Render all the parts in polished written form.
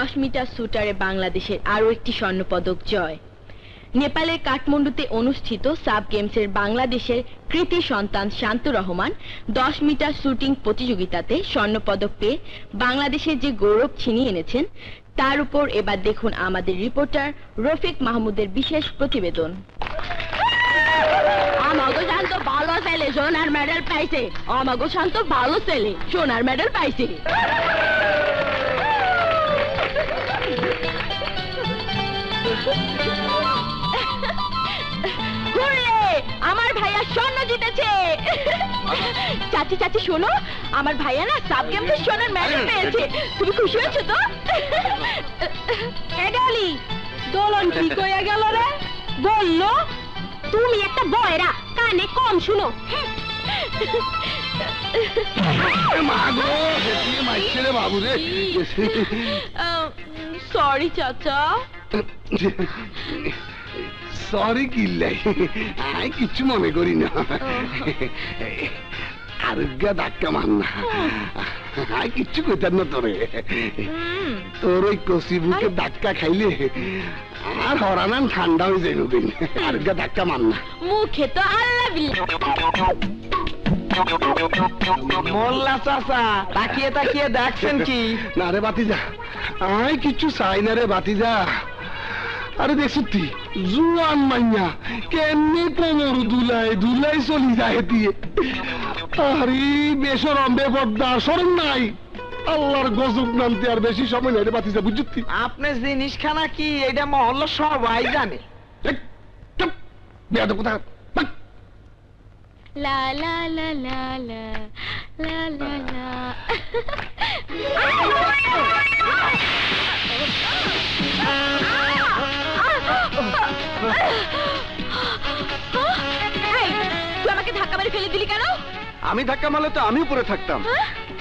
10 metre শুটারে বাংলাদেশের আরও একটি স্বর্ণপদক জয়। নেপালের কাঠমান্ডুতে অনুষ্ঠিত সাব গেমসের বাংলাদেশের কৃতি সন্তান শান্ত রহমান 10 মিটার শুটিং প্রতিযোগিতাতে স্বর্ণপদক পেয়ে বাংলাদেশের যে গৌরব ছিনিয়ে এনেছেন তার উপর এবার দেখুন আমাদের রিপোর্টার রফিক মাহমুদের বিশেষ প্রতিবেদন। আমাগো শান্ত ভালো ছেলে সোনার মেডেল পাইছে, আমাগো শান্ত ভালো ছেলে সোনার মেডেল পাইছে। আমার ভাইয়া স্বর্ণ জিতেছে। চাচি চাচি শোনো, আমার ভাইয়া না সাব গেমসে স্বর্ণের মেডেল পেয়েছে। তুমি খুশি হয়েছো তো? এগালি দোলন কি কইয়া গেল রে? বললো তুমি একটা বয়রা, কানে কম শুনো। সরি চাচা। সরি কিল্লাই, আমি কিচ্ছু মনে করি না। আরোগ্যা ধাক্কা মান না, আমি কিচ্ছু কইতাম না তোরে। তোর ওই কষি বুকে ধাক্কা খাইলে আর হরানান ঠান্ডা হয়ে যায় নবীন। আরোগ্যা ধাক্কা মান না। মুখে তো আল্লাহ মোল্লা চাচা তাকিয়ে তাকিয়ে দেখছেন কি? না রে বাতিজা, আমি কিচ্ছু চাই না রে বাতিজা। আরে দেখছি জুয়ান মাইয়া কেমনে কোমর দুলাই দুলাই চলি যায় দিয়ে। আরে বেসরম বেপর্দা সরম নাই। আল্লাহর গজব নামতে আর বেশি সময় নাই রে বাতিজা, বুঝছি? আপনি জিনিসখানা কি এটা মহল্লা সবাই জানে। বেয়াদব কথা। লা লা লা লা লা লা লা লা। তুই আমাকে ধাক্কা মেরে ফেলে দিলি কেন? আমি ধাক্কা মারলে তো আমি উপরে থাকতাম,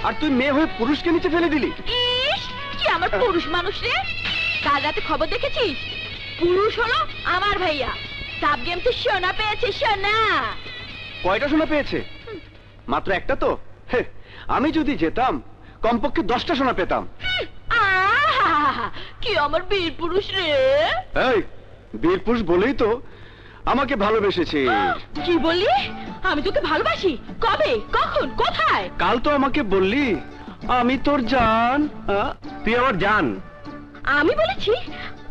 আর তুই মেয়ে হয়ে পুরুষকে নিচে ফেলে দিলি। ইস, কি আমার পুরুষ মানুষ রে! কাল রাতে খবর দেখেছিস? পুরুষ হলো আমার ভাইয়া, সাব গেমসে সোনা পেয়েছে। সোনা কয়টা সোনা পেয়েছে? মাত্র একটা তো। আমি যদি যেতাম কমপক্ষে 10টা সোনা পেতাম। কি আমার বীর পুরুষ রে! এই বীর পুরুষ বলেই তো আমাকে ভালোবেসেছে। কি বললি? আমি তোকে ভালোবাসি? কবে, কখন, কোথায়? কাল তো আমাকে বললি আমি তোর জান। তুই আমার জান। আমি বলেছি?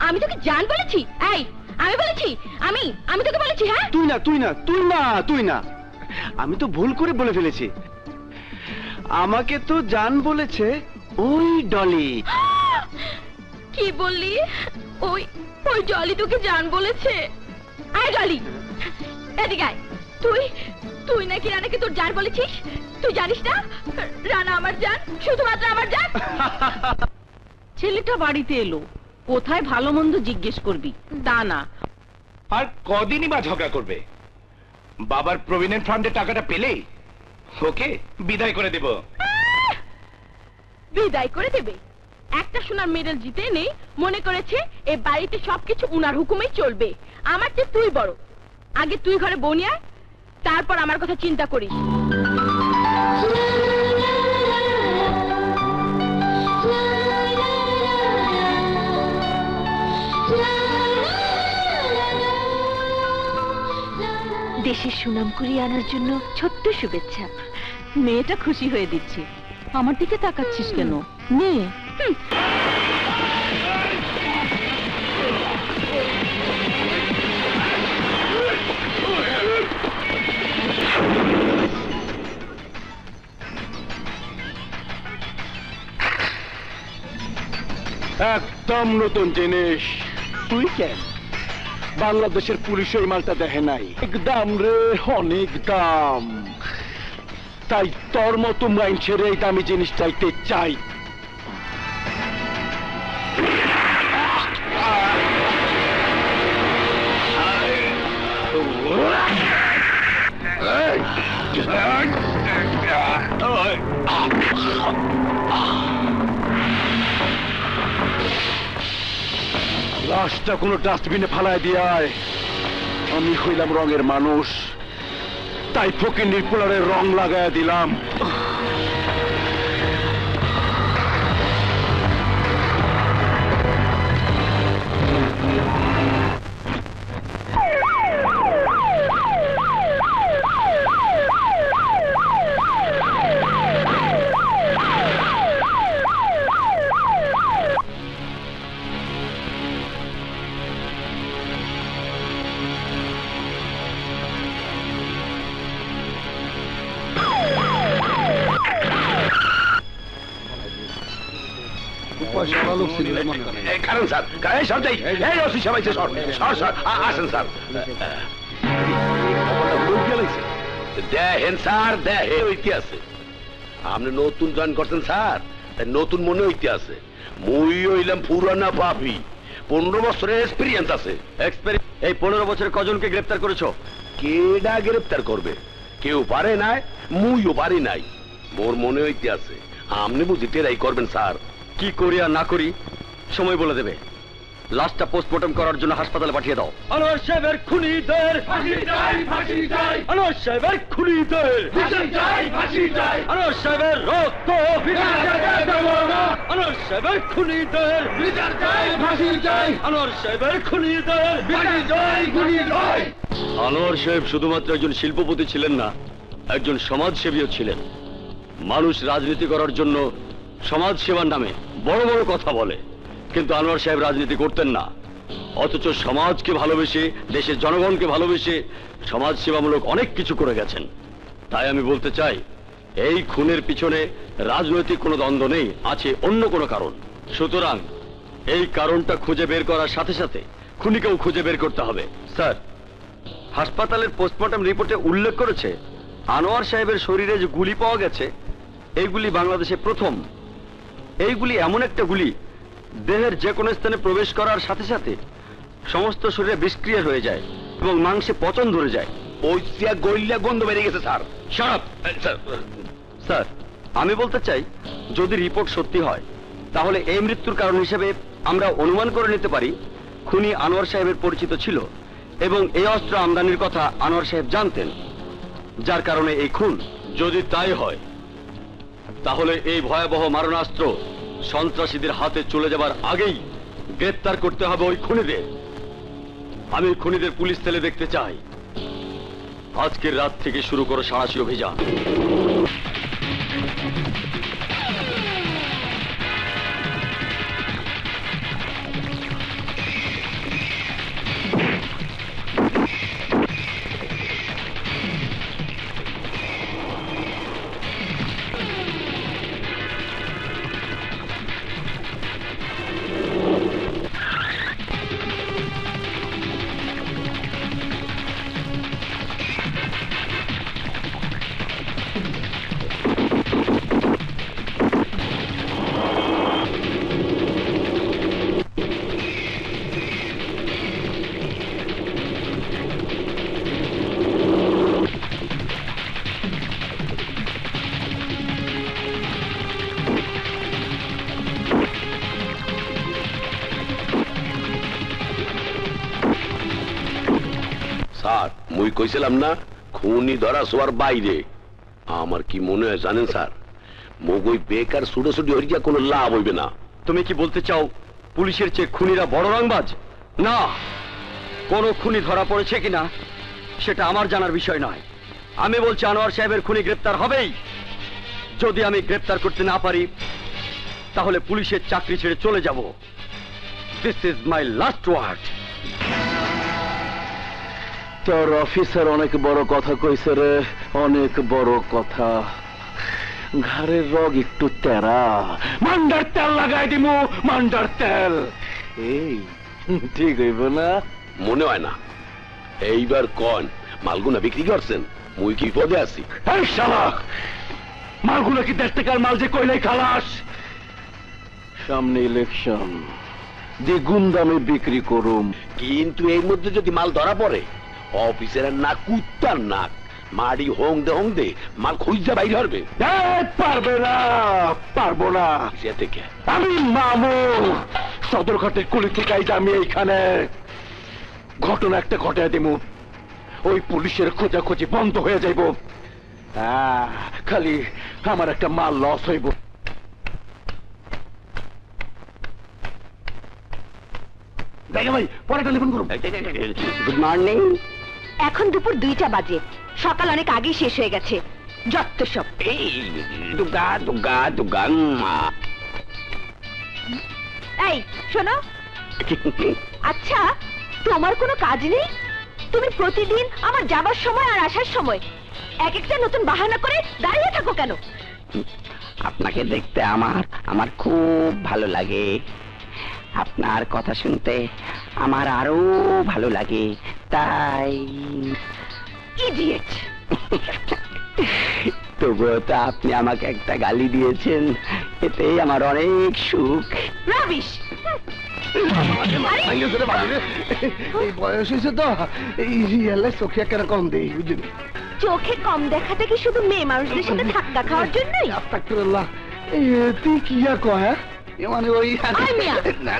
আমি তোকে জান বলেছি? এই আমি বলেছি? আমি তোকে বলেছি? হ্যাঁ, তুই না তুই না তুই না তুই না, আমি তো ভুল করে বলে ফেলেছি। আমাকে তো জান বলেছে ওই ডলি। কি বললি? ওই ওই ডলি তোকে জান বলেছে? আয় ডলি, এদিকে আয়। তুই নাকি রানাকে তোর জান বলেছিস? তুই জানিস না রানা আমার জান, শুধুমাত্র আমার জান। ছেলেটা বাড়িতে এলো, কোথায় ভালো মন্দ জিজ্ঞেস করবি তা না। আর কদিনই বা ঝগড়া করবে? বাবার প্রভিডেন্ট ফান্ডের টাকাটা পেলেই ওকে বিদায় করে দেব। বিদায় করে দেবে? একটা সোনার মেডেল জিতে নেই মনে করেছে এ বাড়িতে সবকিছু উনার হুকুমেই চলবে। আমার চেয়ে তুই বড়। আগে তুই ঘরে বউ নিয়ে আয়, তারপর আমার কথা চিন্তা করিস। দেশের সুনাম করিয়ে আনার জন্য ছোট্ট শুভেচ্ছা। মেয়েটা খুশি হয়ে দিচ্ছে, আমার দিকে তাকাচ্ছিস কেন? নে। একদম নতুন জিনিস। তুই কেন বাংলাদেশের পুলিশ ওই মালটা দেখে নাই? একদম রে, অনেক দাম। তাই তোর মতো মাইন ছেড়ে এই দামি জিনিস চাইতে চাই। লাশটা কোনো ডাস্টবিনে ফালায় দিয়ায়। আমি হইলাম রঙের মানুষ, তাই ফকিন্নির পোলারের রং লাগায় দিলাম। লোক ছিল মনে হয়। কারণ স্যার এই সর যাই এই ওসি সবাই সর সর সর আসেন স্যার দেখেন স্যার দেখেন হইতে আছে আপনি নতুন জয়েন করছেন স্যার তাই নতুন মনে হইতে আছে মুই হইলাম পুরানা পাপি 15 বছরের এক্সপিরিয়েন্স আছে এই 15 বছরে কজনকে গ্রেফতার করেছো? কেডা গ্রেপ্তার করবে কেউ পারে নাই মুইও পারি নাই মোর মনে হইতে আছে আপনি বুঝি টেরাই করবেন স্যার কি করি আর না করি সময় বলে দেবে। লাশটা পোস্টমর্টম করার জন্য হাসপাতালে পাঠিয়ে দাও। আনোয়ার সাহেবের খুনিদের ফাঁসি চাই, ফাঁসি চাই। আনোয়ার সাহেবের খুনিদের ফাঁসি চাই, ফাঁসি চাই। আনোয়ার সাহেবের রক্ত বিচার দেব না। আনোয়ার সাহেবের খুনিদের বিচার চাই, ফাঁসি চাই। আনোয়ার সাহেবের খুনিদের ফাঁসি চাই, খুনি চাই। আনোয়ার সাহেব শুধুমাত্র একজন শিল্পপতি ছিলেন না, একজন সমাজসেবীও ছিলেন। মানুষ রাজনীতি করার জন্য সমাজ সেবার নামে বড় বড় কথা বলে, কিন্তু আনোয়ার সাহেব রাজনীতি করতেন না, অথচ সমাজকে ভালোবেসে দেশের জনগণকে ভালোবেসে সমাজ সেবামূলক অনেক কিছু করে গেছেন। তাই আমি বলতে চাই এই খুনের পিছনে রাজনৈতিক কোনো দ্বন্দ্ব নেই, আছে অন্য কোনো কারণ। সুতরাং এই কারণটা খুঁজে বের করার সাথে সাথে খুনিকেও খুঁজে বের করতে হবে। স্যার, হাসপাতালের পোস্টমর্টম রিপোর্টে উল্লেখ করেছে আনোয়ার সাহেবের শরীরে যে গুলি পাওয়া গেছে এইগুলি বাংলাদেশে প্রথম। এইগুলি এমন একটা গুলি দেহের যে কোনো স্থানে প্রবেশ করার সাথে সাথে সমস্ত শরীরে বিষক্রিয়া হয়ে যায় এবং মাংসে পচন ধরে যায়। ওই গইলা গন্ধ বেরিয়ে গেছে স্যার। Shut up! স্যার, আমি বলতে চাই যদি রিপোর্ট সত্যি হয় তাহলে এই মৃত্যুর কারণ হিসেবে আমরা অনুমান করে নিতে পারি খুনি আনোয়ার সাহেবের পরিচিত ছিল এবং এই অস্ত্র আমদানির কথা আনোয়ার সাহেব জানতেন, যার কারণে এই খুন। যদি তাই হয় তাহলে এই ভয়াবহ মারণাস্ত্র সন্ত্রাসীদের হাতে চলে যাবার আগেই গ্রেফতার করতে হবে ওই খুনিদের। আমি খুনিদের পুলিশ সেলে দেখতে চাই। আজকের রাত থেকে শুরু করো সাঁড়াশি অভিযান। স্যার মুই কইছিলাম না খুনি ধরা শোয়ার বাইরে। আমার কি মনে হয় জানেন স্যার, মগই বেকার ছুটোছুটি হইয়া কোনো লাভ হইবে না। তুমি কি বলতে চাও পুলিশের চেয়ে খুনিরা বড় রংবাজ? না, কোন খুনি ধরা পড়েছে কিনা সেটা আমার জানার বিষয় নয়। আমি বলছি আনোয়ার সাহেবের খুনি গ্রেপ্তার হবেই। যদি আমি গ্রেপ্তার করতে না পারি তাহলে পুলিশের চাকরি ছেড়ে চলে যাব। This is my last word. তোর অফিসার অনেক বড় কথা কইছে রে, অনেক বড় কথা। ঘাড়ের রগ একটু তেরা, মান্ডার তেল লাগাই দিমু, মান্ডার তেল। এই ঠিক হইব না? মনে হয় না। এইবার কন মালগুনা বিক্রি করছেন? মুই কি পদে আছি? এই শালা, মালগুলো কি 1.5 টাকার মাল যে কইলাই খালাস? সামনে ইলেকশন, দ্বিগুণ দামে বিক্রি করুম। কিন্তু এই মধ্যে যদি মাল ধরা পড়ে, অফিসারের নাক কুত্তার নাক, মাড়ি হোং দে মাল খুঁজা বাইরে হবে। পারবে না, পারবো না। সে থেকে আমি মামু, সদরঘাটের কুলি থেকে আমি এইখানে ঘটনা একটা ঘটায় দেবো। ওই পুলিশের খোঁজাখুঁজি বন্ধ হয়ে যাইব। খালি আমার একটা মাল লস হইব। দেখে ভাই, পরে টেলিফোন করুন। Good morning. এখন দুপুর 2টা বাজে, সকাল অনেক আগেই শেষ হয়ে গেছে। যত সব। এই দুগা দুগা দুগা এই শোনো, আচ্ছা তোমার কোনো কাজ নেই? তুমি প্রতিদিন আমার যাবার সময় আর আসার সময় এক একটা নতুন বাহানা করে দাঁড়িয়ে থাকো কেন? আপনাকে দেখতে আমার খুব ভালো লাগে। আপনার কথা শুনতে আমার আরো ভালো লাগে, তাই ইডিয়েট। তবুও তো আপনি আমাকে একটা গালি দিয়েছেন, এতেই আমার অনেক সুখ। রাবিশ। এই বয়স হয়েছে তো এই রিয়েলে চোখে কেন কম দেই বুঝলি? চোখে কম দেখাটা কি শুধু মেয়ে মানুষদের সাথে ধাক্কা খাওয়ার জন্যই? আস্তাগফিরুল্লাহ। তুই কি আর কয়? মানে ওই আয় মিয়া। না,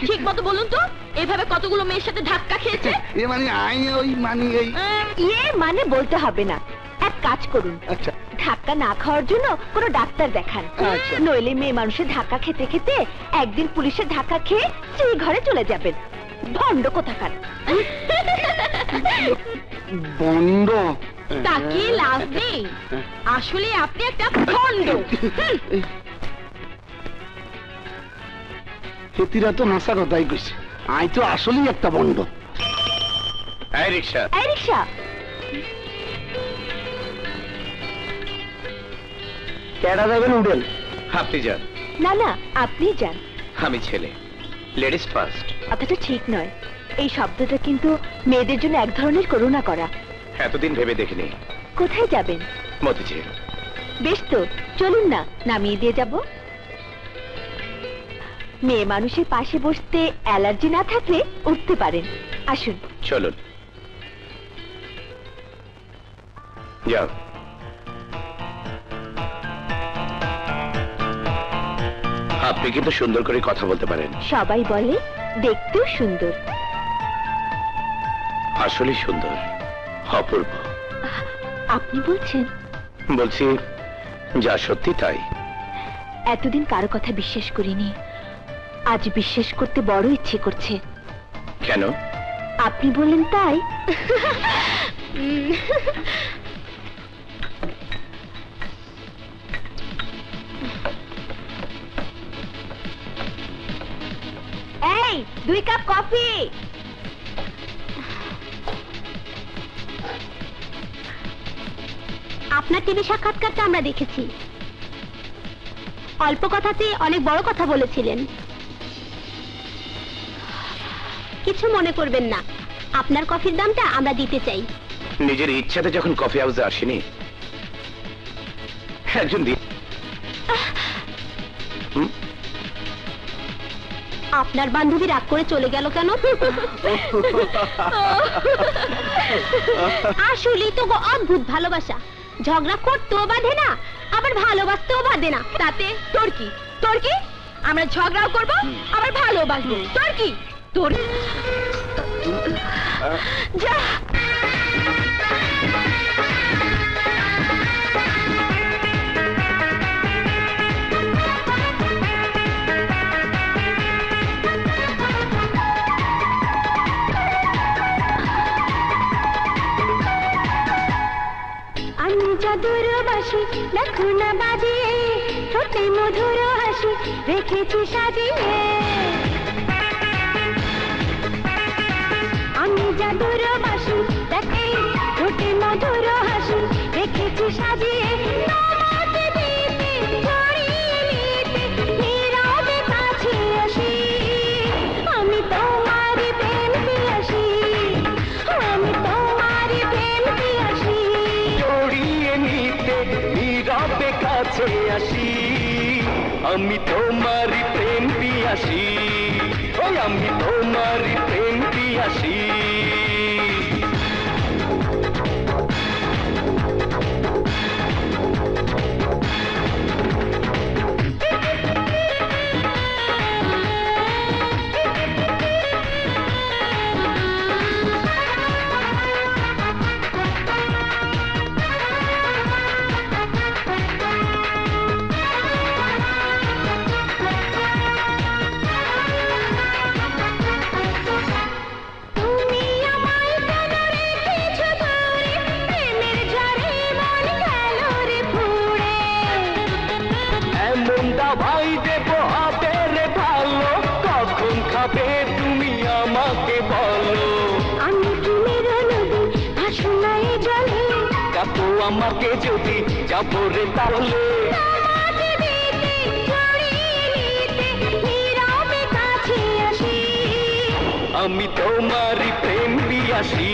ঠিক মতো বলুন তো, এভাবে কতগুলো মেয়ের সাথে ধাক্কা খেয়েছে? মানে আই ওই মানে এই ইয়ে মানে বলতে হবে না, এক কাজ করুন, আচ্ছা ধাক্কা না খাওয়ার জন্য কোনো ডাক্তার দেখান। আচ্ছা। নইলে মেয়ে মানুষের ধাক্কা খেতে খেতে একদিন পুলিশের ধাক্কা খেয়ে সেই ঘরে চলে যাবেন। ভণ্ড কোথাকার। বন্ধ তাকিয়ে লাভ নেই, আসলে আপনি একটা ভণ্ড। হেতিরা তো হাসা কথাই কইছে, আই তো আসলেই একটা বন্ধ। এই রিক্সা, এই রিক্সা। কেডা যাবেন উঠেন? আপনি যান। না না, আপনি যান। আমি ছেলে, লেডিস ফার্স্ট। কথাটা ঠিক নয়, এই শব্দটা কিন্তু মেয়েদের জন্য এক ধরনের করুণা করা। এতদিন ভেবে দেখিনি। কোথায় যাবেন? মতিঝিল। বেশ তো, চলুন না, নামিয়ে দিয়ে যাব। মেয়ে মানুষের পাশে বসতে অ্যালার্জি না থাকলে উঠতে পারেন। আসুন। চলুন যাও। আপনি কিন্তু সুন্দর করে কথা বলতে পারেন। সবাই বলে দেখতেও সুন্দর। আসলে সুন্দর, অপূর্ব। আপনি বলছেন? বলছি যা সত্যি তাই। এতদিন কারো কথা বিশ্বাস করিনি, আজ বিশ্বাস করতে বড় ইচ্ছে করছে। কেন? আপনি বললেন তাই। এই 2 কাপ কফি। আপনার টিভি সাক্ষাৎকারটা আমরা দেখেছি, অল্প কথাতে অনেক বড় কথা বলেছিলেন। কিছু মনে করবেন না, আপনার কফির দামটা আমরা দিতে চাই। নিজের ইচ্ছাতে যখন কফি হাউসে আসেনি, একজন আপনার বান্ধবী রাগ করে চলে গেল কেন? আসলেই তো অদ্ভুত ভালোবাসা, ঝগড়া করতেও বাধে না, আবার ভালোবাসতেও বাধে না। তাতে তোর কি? তোর কি? আমরা ঝগড়াও করবো, আবার ভালোবাসবো। তোর কি? তোর যা। আমি জাদুর বাসি, দেখো না বাজিয়ে, ছোটে মধুর হাসি রেখেছি সাজিয়ে। আমি জাদুর বাসি, দেখে ছোটে মধুর হাসি রেখেছি সাজিয়ে। নামাতে দিতে, জড়িয়ে নিতে, নীরবে কাছে আসি। আমি তোমার প্রেম পিয়াসী, আমি তোমার প্রেম পিয়াসী। জড়িয়ে নিতে নীরবে কাছে আসি, আমি তোমারই প্রেম পিয়াসী, ওই আমি তোমারই প্রেম পিয়াসী। তুমি আমায় কেন রেখেছো দূরে, প্রেমের ঝড়ে মন গেল রে পুড়ে। এমন দাবাই দেব হবে রে ভালো, কখন খাবে তুমি আমাকে বলো। আমি প্রেমের নদী, ভাসো না এ জলে। দেখো আমাকে যদি যাবো রে তাহলে। নামাতে দিতে, জড়িয়ে নিতে, নীরবে কাছে আমি তোমারই প্রেম পিয়াসী,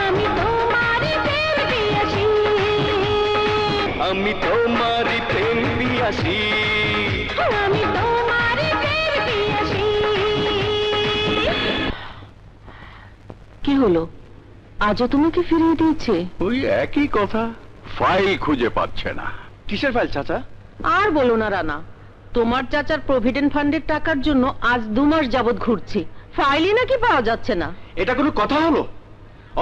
আমি তোমারই প্রেম পিয়াসী, আমি তোমারই প্রেম পিয়াসী। আমি তোমারই প্রেম পিয়াসী। কি হলো, আজও তোমাকে ফিরিয়ে দিয়েছে? ওই একই কথা, ফাইল খুঁজে পাচ্ছে না। কিসের ফাইল চাচা? আর বলো না রানা, তোমার চাচার প্রভিডেন্ট ফান্ডের টাকার জন্য আজ 2 মাস যাবৎ ঘুরছি, ফাইলই নাকি পাওয়া যাচ্ছে না। এটা কোনো কথা হলো?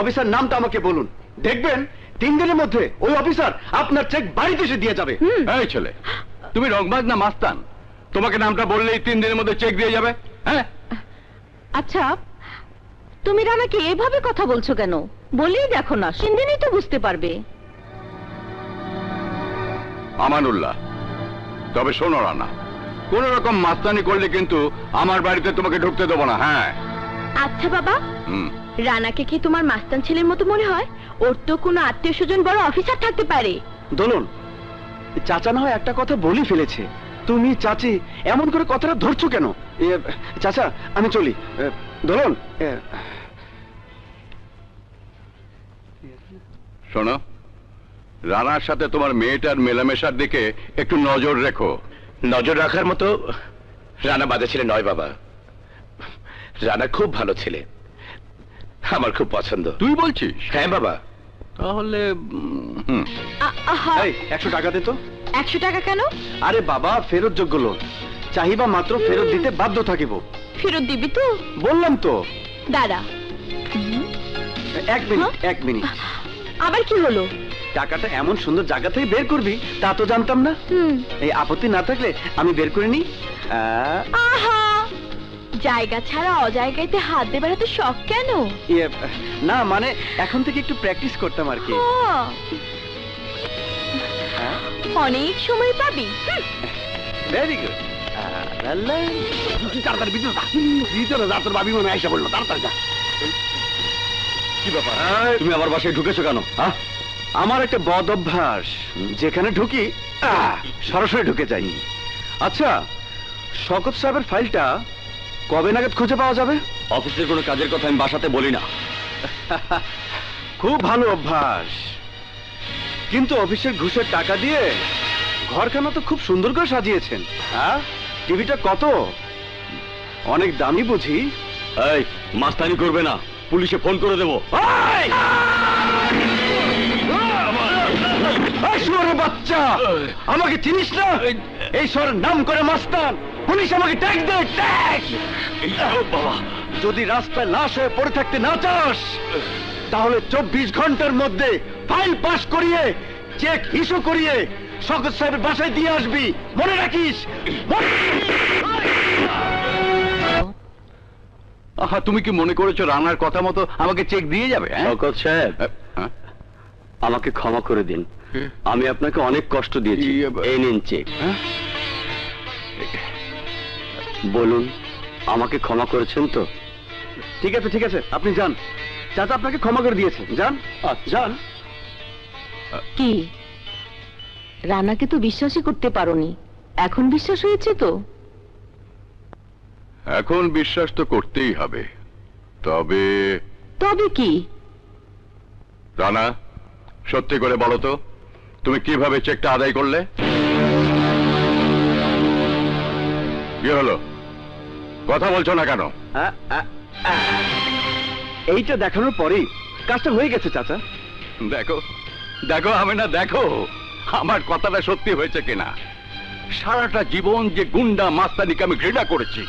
অফিসার নামটা আমাকে বলুন, দেখবেন 3 দিনের মধ্যে ওই অফিসার আপনার চেক বাড়িতে এসে দিয়ে যাবে। এই ছেলে, তুমি রংবাজ না মাস্তান? তোমাকে নামটা বললেই 3 দিনের মধ্যে চেক দিয়ে যাবে? হ্যাঁ, আচ্ছা, তুমি রানাকে এভাবে কথা বলছো কেন? বলেই দেখো না, সেদিনই তো বুঝতে পারবে। আমানুল্লাহ, তবে শোনো রানা, কোন রকম মাস্তানি করলে কিন্তু আমার বাড়িতে তোমাকে ঢুকতে দেবো না। হ্যাঁ। আচ্ছা বাবা, হুম। রানাকে কি তোমার মাস্তান ছেলের মতো মনে হয়? ওর তো কোনো আত্মীয় স্বজন বড় অফিসার থাকতে পারে। দোলন, চাচা না হয় একটা কথা বলি ফেলেছে, তুমি চাচি এমন করে কথাটা ধরছো কেন? চাচা আমি চলি। দোলন, শোনো, রানার সাথে তোমার মেয়েটার মেলামেশার দিকে একটু নজর রেখো। নজর রাখার মতো রানা বাজে ছেলে নয় বাবা, রানা খুব ভালো ছেলে, আমার খুব পছন্দ। তুই বলছিস? হ্যাঁ বাবা। তাহলে এই 100 টাকা দে তো। 100 টাকা কেন? আরে বাবা, ফেরত যোগ্য লোন, চাহিবা মাত্র ফেরত দিতে বাধ্য থাকিব। ফেরত দিবি তো? বললাম তো। দাঁড়া, 1 মিনিট 1 মিনিট। আবার কি হলো? টাকাটা এমন সুন্দর জায়গা থেকে বের করবি তা তো জানতাম না। এই আপত্তি না থাকলে আমি বের করে নি। আহা, জায়গা ছাড়া অজায়গাতে হাত দেবার এত শখ কেন? না মানে এখন থেকে একটু প্র্যাকটিস করতাম আর কি। অনেক সময় পাবি। Very good. তাড়াতাড়ি ভিতরে যা, তোর ভাবি মনে আইসা বললো, তাড়াতাড়ি যা। কি ব্যাপার, তুমি আমার বাসায় ঢুকেছো কেন? আমার একটা বদ অভ্যাস, যেখানে ঢুকি সরাসরি ঢুকে যাই। আচ্ছা, শওকত সাহেবের ফাইলটা কবে নাগাদ খুঁজে পাওয়া যাবে? অফিসের কোনো কাজের কথা আমি বাসাতে বলি না। খুব ভালো অভ্যাস, কিন্তু অফিসের ঘুষের টাকা দিয়ে ঘরখানা তো খুব সুন্দর করে সাজিয়েছেন। হ্যাঁ, টিভিটা কত? অনেক দামি বুঝি? এই মাস্তানি করবে না, পুলিশে ফোন করে দেবো। বাচ্চা, আমাকে চিনিস না? এই শহরের নাম করে মাস্তান, পুলিশ আমাকে ট্যাগ দে, ট্যাগ। বাবা, যদি রাস্তায় লাশ হয়ে পড়ে থাকতে না চাস, তাহলে 24 ঘন্টার মধ্যে ফাইল পাস করিয়ে চেক ইস্যু করিয়ে শওকত সাহেবের বাসায় দিয়ে আসবি, মনে রাখিস। আহা, তুমি কি মনে করেছো রানার কথা মতো আমাকে চেক দিয়ে যাবে? শওকত সাহেব, হ্যাঁ? আমাকে ক্ষমা করে দিন, আমি আপনাকে অনেক কষ্ট দিয়েছি। এই নিন চেক। বলুন, আমাকে ক্ষমা করেছেন তো? ঠিক আছে ঠিক আছে, আপনি যান, চাচা আপনাকে ক্ষমা করে দিয়েছে, যান যান। কি, রানাকে তো বিশ্বাসই করতে পারোনি, এখন বিশ্বাস হয়েছে তো? এখন বিশ্বাস তো করতেই হবে। তবে তবে কি? রানা, সত্যি করে বলো তো, তুমি কিভাবে চেকটা আদায় করলে? কি হলো, কথা বলছো না কেন? এইটা দেখানোর পরেই কাজটা হয়ে গেছে চাচা। দেখো দেখো আমেনা, দেখো আমার কথাটা সত্যি হয়েছে কিনা। সারাটা জীবন যে গুন্ডা মাস্তানিকে আমি ঘৃণা করেছি,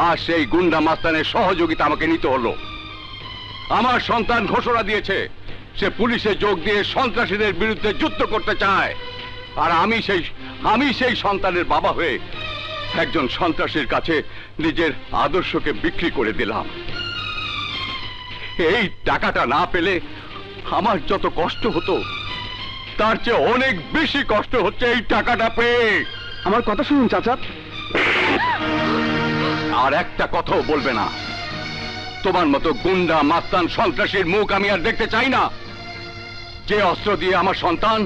আর সেই গুন্ডা মাস্তানের সহযোগিতা আমাকে নিতে হলো। আমার সন্তান ঘোষণা দিয়েছে সে পুলিশে যোগ দিয়ে সন্ত্রাসীদের বিরুদ্ধে যুদ্ধ করতে চায়, আর আমি সেই সন্তানের বাবা হয়ে একজন সন্ত্রাসীর কাছে নিজের আদর্শকে বিক্রি করে দিলাম। এই টাকাটা না পেলে আমার যত কষ্ট হতো তার চেয়ে অনেক বেশি কষ্ট হচ্ছে এই টাকাটা পেয়ে। আমার কথা শুনুন চাচা। আর একটা কথাও বলবে না। তোমার মতো গুন্ডা মাস্তান সন্ত্রাসীর মুখ আমি আর দেখতে চাই না। যে অস্ত্র দিয়ে আমার সন্তান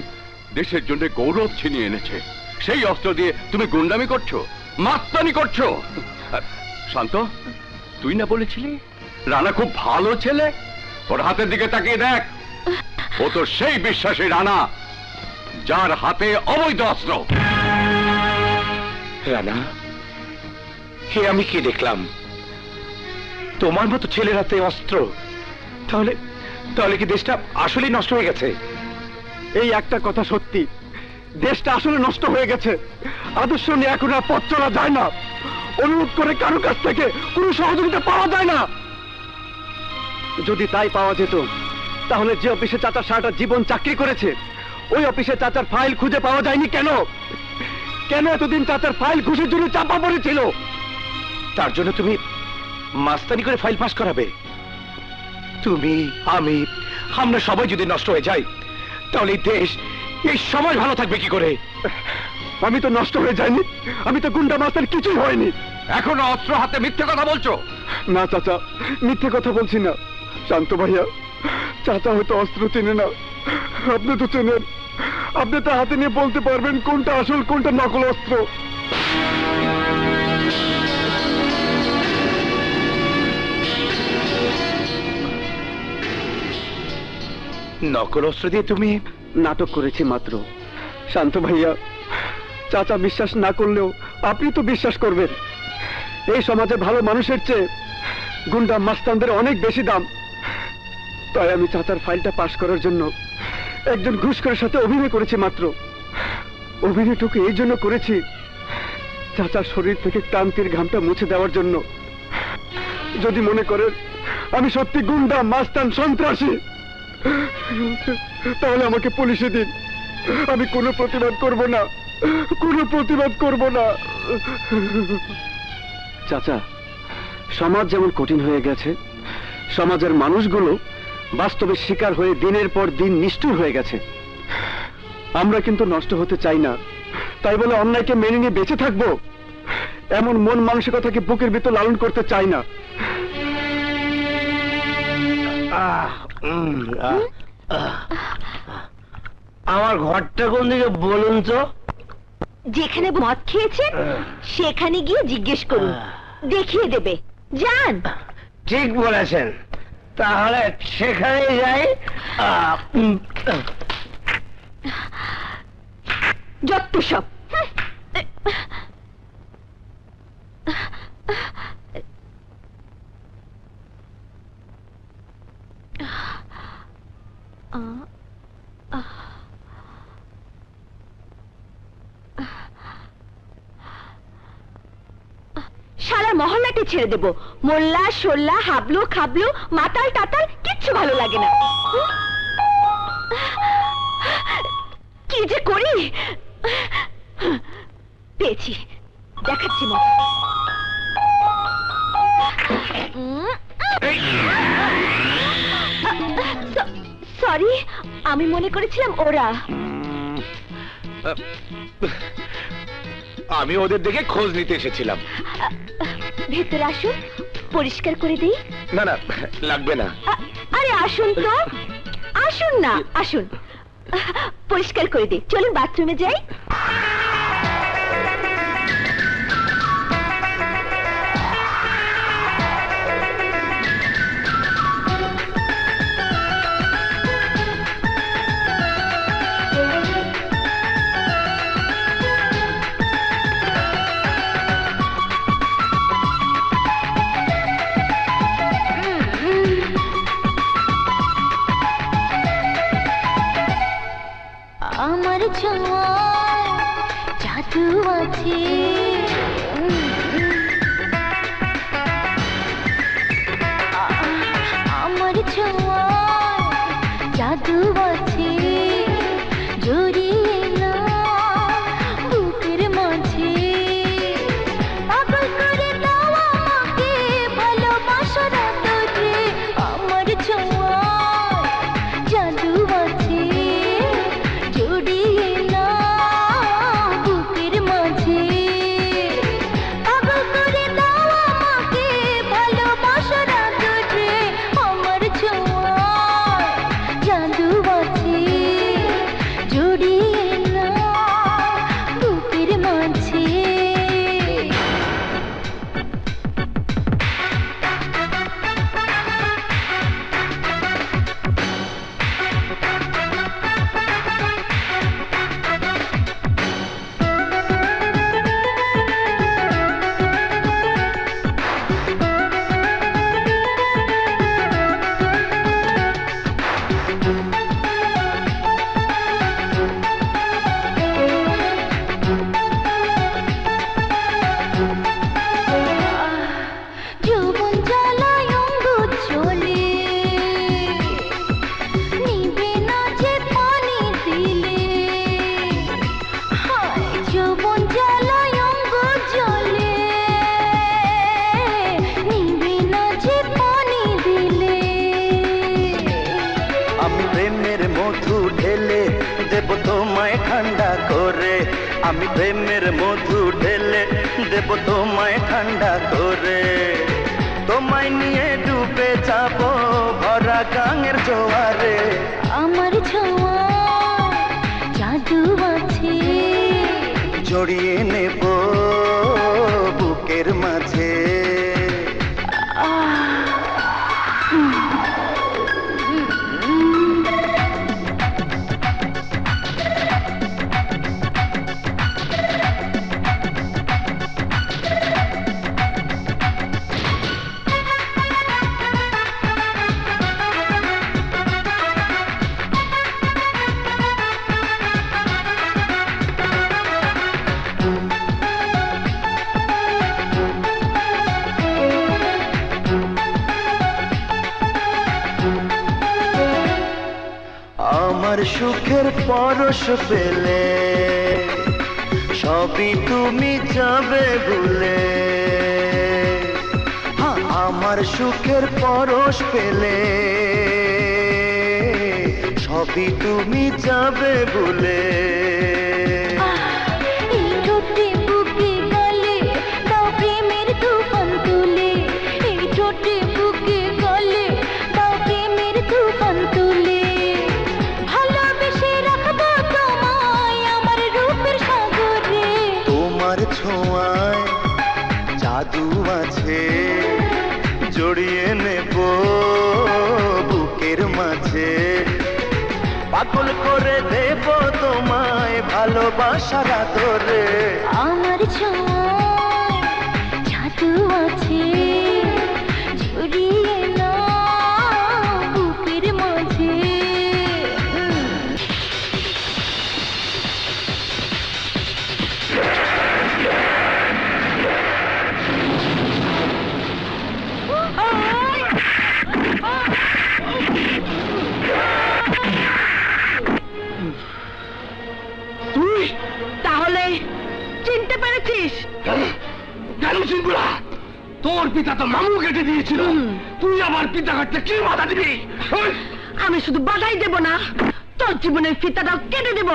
দেশের জন্য গৌরব ছিনিয়ে এনেছে, সেই অস্ত্র দিয়ে তুমি গুন্ডামি করছো, মাস্তানি করছো। শান্ত, তুই না বলেছিলি রানা খুব ভালো ছেলে? ওর হাতের দিকে তাকিয়ে দেখ, ও তো সেই বিশ্বাসী রানা যার হাতে অবৈধ অস্ত্র। রানা, হে আমি কি দেখলাম? তোমার মতো ছেলের হাতে অস্ত্র? তাহলে তাহলে কি দেশটা আসলেই নষ্ট হয়ে গেছে? এই একটা কথা সত্যি, দেশটা আসলে নষ্ট হয়ে গেছে। আদর্শ নিয়ে এখন আর পথ চলা যায় না। অনুরোধ করে কারো কাছ থেকে কোনো সহযোগিতা পাওয়া যায় না। যদি তাই পাওয়া যেত, তাহলে যে অফিসে চাচা সারাটা জীবন চাকরি করেছে, ওই অফিসে চাচার ফাইল খুঁজে পাওয়া যায়নি কেন? কেন এতদিন চাচার ফাইল ঘুষের জন্য চাপা পড়েছিল? তার জন্য তুমি মাস্তানি করে ফাইল পাস করাবে? তুমি, আমি, আমরা সবাই যদি নষ্ট হয়ে যাই, তাহলে এই দেশ, এই সমাজ ভালো থাকবে কি করে? আমি তো নষ্ট হয়ে যাইনি, আমি তো গুন্ডা মাস্টার কিছুই হয়নি। এখনো অস্ত্র হাতে মিথ্যে কথা বলছো? না চাচা, মিথ্যে কথা বলছি না। শান্ত ভাইয়া, চাচা হয়তো অস্ত্র চেনে না, আপনি তো চেনেন। আপনি তো হাতে নিয়ে বলতে পারবেন কোনটা আসল কোনটা নকল অস্ত্র। নকল অস্ত্র দিয়ে তুমি নাটক করেছি মাত্র। শান্ত ভাইয়া, চাচা বিশ্বাস না করলেও আপনি তো বিশ্বাস করবেন। এই সমাজে ভালো মানুষের চেয়ে গুন্ডা মাস্তানদের অনেক বেশি দাম। তাই আমি চাচার ফাইলটা পাস করার জন্য একজন ঘুষখোরের সাথে অভিনয় করেছি মাত্র। অভিনয়টুকু এই জন্য করেছি, চাচার শরীর থেকে ক্লান্তির ঘামটা মুছে দেওয়ার জন্য। যদি মনে করেন আমি সত্যি গুন্ডা মাস্তান সন্ত্রাসী, তাহলে আমাকে পুলিশে দিন। আমি কোনো প্রতিবাদ করব না, কোনো প্রতিবাদ করব না। চাচা, সমাজ যেমন কঠিন হয়ে গেছে, সমাজের মানুষগুলো বাস্তবে শিকার হয়ে দিনের পর দিন নিষ্ঠুর হয়ে গেছে। আমরা কিন্তু নষ্ট হতে চাই না, তাই বলে অন্যায়কে মেনে নিয়ে বেঁচে থাকবো এমন মন মানসিকতাকে বুকের ভিতর লালন করতে চাই না। আমার ঘরটা কোন দিকে বলুন তো? যেখানে মদ খেয়েছেন সেখানে গিয়ে জিজ্ঞেস করুন, দেখিয়ে দেবে। যান। ঠিক বলেছেন, তাহলে সেখানে যাই। যত সব। সারা মহল্লাটি ছেড়ে দেব। মোল্লা সোল্লা হাবলু খাবলু মাতাল টাতাল কিচ্ছু ভালো লাগে না। কি যে করি, পেয়েছি, দেখাচ্ছি মজা। সরি, আমি মনে করেছিলাম ওরা। আমি ওদের দেখে খোঁজ নিতে এসেছিলাম। ভেতরে আসুন, পরিষ্কার করে দিই। না না, লাগবে না। আরে আসুন তো, আসুন না, আসুন, পরিষ্কার করে দিই। চলুন বাথরুমে যাই। আমার ছোঁয়ায় জাদু আছে, আমার ছোঁয়ায় জাদু আছে, জড়িয়ে না বুকের মাঝে, পাগল করে দাও আমাকে ভালোবাসার আদরে। আমার ছোঁয়ায় জাদু আছে, জড়িয়ে না বুকের মাঝে, পাগল করে দাও আমাকে ভালোবাসার আদরে। আমার ছোঁয়ায় জাদু আছে। মধু ঢেলে দেব তোমায় ঠান্ডা করে, আমি প্রেমের মধু ঢেলে দেব তোমায় ঠান্ডা করে। তোমায় নিয়ে ডুবে যাব ভরা গাঙের জোয়ারে, আমার ছোঁয়া জাদু আছে, জড়িয়ে নেব বুকের মাঝে। আমার সুখের পরশ পেলে সবই তুমি যাবে ভুলে, হ্যাঁ আমার সুখের পরশ পেলে সবই তুমি যাবে ভুলে। এই ঠোঁটে বুকে গলে দাও প্রেমের তুফান তুলে, এই ঠোঁটে বুকে গলে দাও প্রেমের তুফান তুলে, ভালোবেসে রাখবো তোমায় আমার রূপের সাগরে। তোমার ছোঁয়ায় জাদু আছে, জড়িয়ে নেব বুকের মাঝে, পাগল করে দেব তোমায় ভালোবাসার আদরে। আমার ছোঁয়ায় জাদু আছে, জড়িয়ে নাও বুকের মাঝে। তুই তাহলে চিনতে পেরেছিস? কেন চিনব না? তোর পিতা তো মামু কেটে দিয়েছিল, তুই আমার পিতা কাটতে কি বাধা দিবি? আমি শুধু বাধাই দেব না, তোর জীবনের ফিতাটাও কেটে দেব।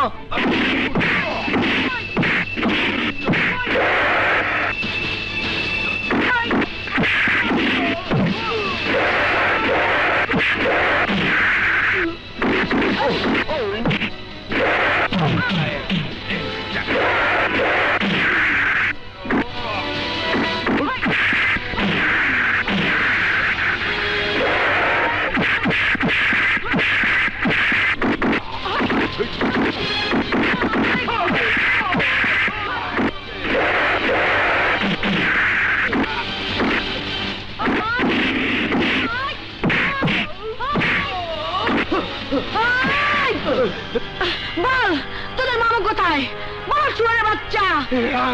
বল তোদের মামা কোথায়? বল শুয়ারের বাচ্চা।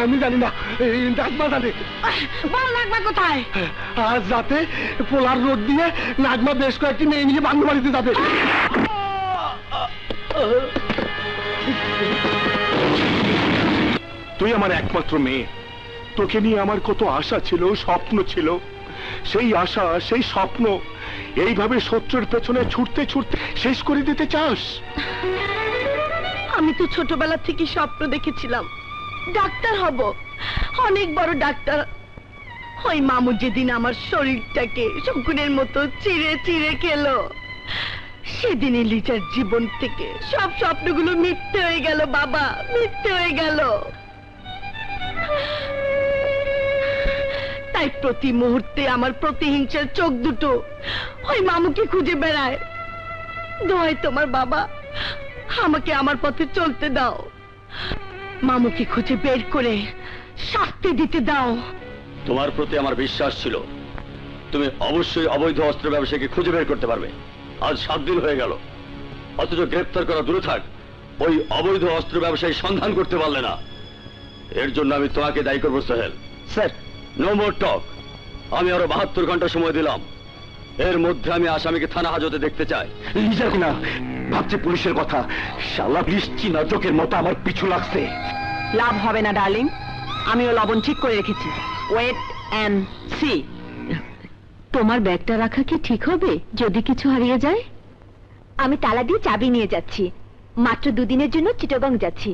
আমি জানি না, নাজমা জানে। বল নাগমা কোথায়? আজ রাতে পোলার রোড দিয়ে নাজমা বেশ কয়েকটি মেয়ে নিয়ে বাংলা বাড়িতে যাবে। তুই আমার একমাত্র মেয়ে, তোকে নিয়ে আমার কত আশা ছিল, স্বপ্ন ছিল। সেই আশা, সেই স্বপ্ন এইভাবে শত্রুর পেছনে ছুটতে ছুটতে শেষ করে দিতে চাস? আমি তো ছোটবেলা থেকে স্বপ্ন দেখেছিলাম ডাক্তার হব, অনেক বড় ডাক্তার। ওই মামু যেদিন আমার শরীরটাকে শকুনের মতো চিরে চিরে খেলো, সেদিনই লিজার জীবন থেকে সব স্বপ্নগুলো মিথ্যে হয়ে গেল বাবা, মিথ্যে হয়ে গেল। তাই প্রতি মুহূর্তে আমার প্রতিহিংসার চোখ দুটো ওই মামুকে খুঁজে বেড়ায়। দোহাই তোমার বাবা, আমাকে আমার পথে চলতে দাও, মামুকে খুঁজে বের করে শাস্তি দিতে দাও। তোমার প্রতি আমার বিশ্বাস ছিল, তুমি অবশ্যই অবৈধ অস্ত্র ব্যবসায়ীকে খুঁজে বের করতে পারবে। আজ 7 দিন হয়ে গেল, অথচ গ্রেপ্তার করা দূরে থাক, ওই অবৈধ অস্ত্র ব্যবসায়ী সন্ধান করতে পারলে না। এর জন্য আমি তোমাকে দায়ী করবো সোহেল। স্যার, নো মোর টক। আমি আরো 72 ঘন্টা সময় দিলাম, এর মধ্যে আমি আসামিকে থানা হাজতে দেখতে চাই। লিজা কিনা ভাবছে পুলিশের কথা, শালা বৃষ্টি নাটকের মতো আমার পিছু লাগছে। লাভ হবে না ডার্লিং, আমিও লবণ ঠিক করে রেখেছি। Wait and see. তোমার ব্যাগটা রাখা কি ঠিক হবে যদি কিছু হারিয়ে যায়? আমি তালা দিয়ে চাবি নিয়ে যাচ্ছি। মাত্র 2 দিনের জন্য চিটাগং যাচ্ছি।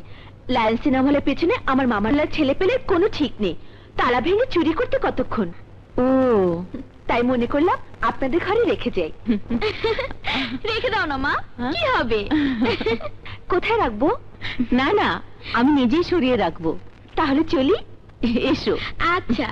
লায়ন সিনেমা হলের পেছনে আমার মামার ছেলে পেলে কোনো ঠিক নেই। তালা ভেঙে চুরি করতে কতক্ষণ। ও তাই মনে করলাম আপনাদের ঘরে রেখে যাই। রেখে দাও না মা, কি হবে? কোথায় রাখবো? না না, আমি নিজেই সরিয়ে রাখবো। তাহলে চলি। এসো। আচ্ছা।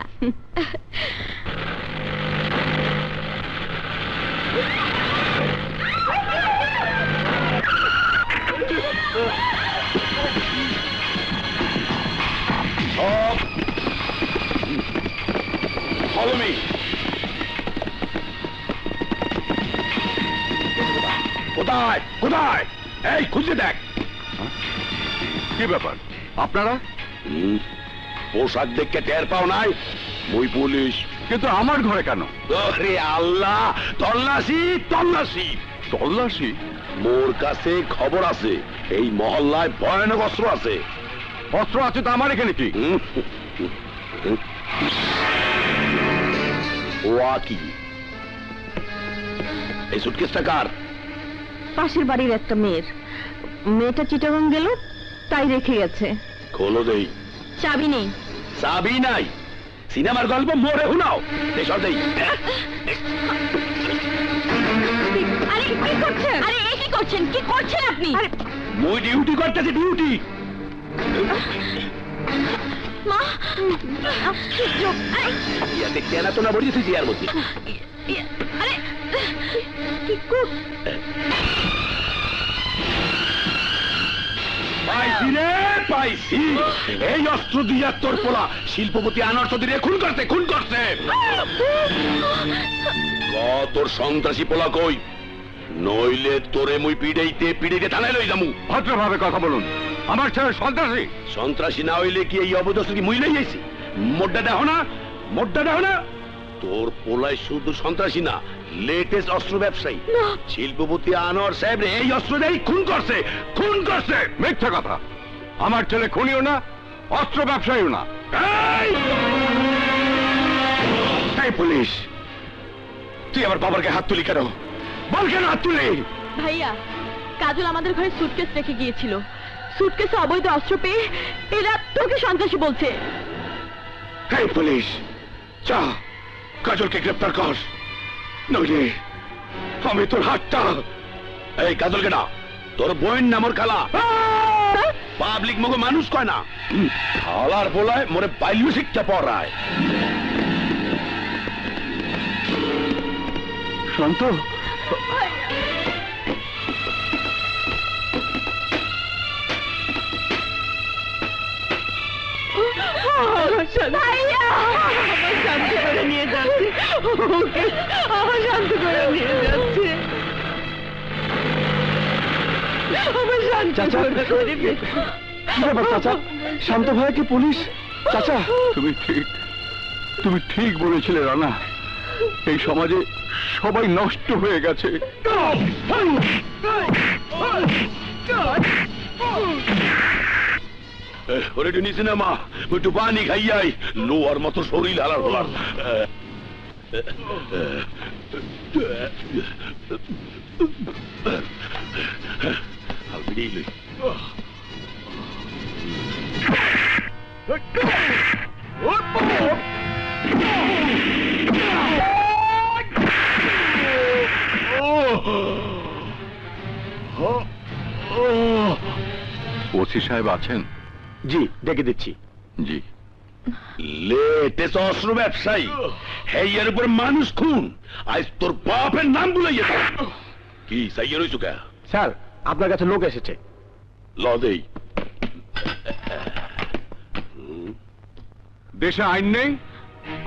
Follow me. কোথায় কোথায়? এই খুঁজে দেখ। কি ব্যাপার আপনারা? পোশাক দেখে টের পাও নাই? মুই পুলিশ। কিন্তু আমার ঘরে কেন? আরে আল্লাহ, তল্লাশি তল্লাশি তল্লাশি? মোর কাছে খবর আছে এই মহল্লায় ভয়ানক অস্ত্র আছে। অস্ত্র আছে তো আমার এখানে কি? ও কি এই সুটকেসটা কার? পাশের বাড়ির একটা মেয়ের। মেয়েটা চিটাগং গেল, তাই রেখে গেছে। খোলো দেই। চাবি নেই। চাবি নাই? সিনেমার গল্প মোরে শুনাও। এসব দেই। আরে কি করছেন? আরে এ কি করছেন? কি করছেন আপনি? মুই ডিউটি করতেছি, ডিউটি। মা, ইয়াতে কেনা তো না বলিস ইয়ার মধ্যে। আরে কি কর? পাইছি রে, পাইছি। এই অস্ত্র দিয়ে তোর পোলা শিল্পপতি আনোয়ার চৌধুরী খুন করতে তোর সন্ত্রাসী পোলা কই? নইলে তোরে মুই পিড়াইতে থানায় লই যামু। ভদ্রভাবে কথা বলুন। আমার ছেলে সন্ত্রাসী। সন্ত্রাসী না হইলে কি এই অবদস্ত কি মুই লই যাইছি? মোড্ডা দেখো না, মোড্ডা দেখো না। তোর পোলাই শুধু সন্ত্রাসী না, লেটেস্ট অস্ত্র ব্যবসায়ী। শিল্পপতি আনোয়ার সাহেব এই অস্ত্র দিয়ে খুন করছে। মিথ্যা কথা। আমার ছেলে খুনিও না, অস্ত্র ব্যবসায়ীও না। এই পুলিশ, তুই আমার বাবার গায়ে হাত তুলি কেন? বল কেন হাত তুলি? ভাইয়া, কাজল আমাদের ঘরে সুটকেস রেখে গিয়েছিল। সুটকেসে অবৈধ অস্ত্র পেয়ে এরা তোকে সন্ত্রাসী বলছে। এই পুলিশ, যা কাজলকে গ্রেপ্তার কর, নইলে আমি তোর হাতটা। এই কাজলকে না, তোর বোন নামর খালা। পাবলিক মুখে মানুষ কয় না, খালার বলায় মোরে বাল্য শিক্ষা পড়ায়। শান্ত, ভাইয়া, আমার শান্ত করে নিয়ে যাচ্ছে। ওকে আমার শান্ত করে নিয়ে যাচ্ছে। আমার শান্ত করে নিয়ে যাচ্ছে। কি ব্যাপার চাচা? শান্ত ভাইয়া কি পুলিশ? চাচা, তুমি ঠিক বলেছিলে রানা। এই সমাজে সবাই নষ্ট হয়ে গেছে। ওরে নিচে না মা, একটু পানি খাইয়াই। লোয়ার মতো শরীর হালার হলার। ওসি সাহেব আছেন? জি, ডেকে দিচ্ছি। জি। লেটেস্ট অস্ত্র ব্যবসায়ী, হেয়ার উপর মানুষ খুন। আজ তোর বাপের নাম ভুলাইয়া কি সাইয়ার হইছো কে? স্যার আপনার কাছে লোক এসেছে। ল দেই। দেশে আইন নেই,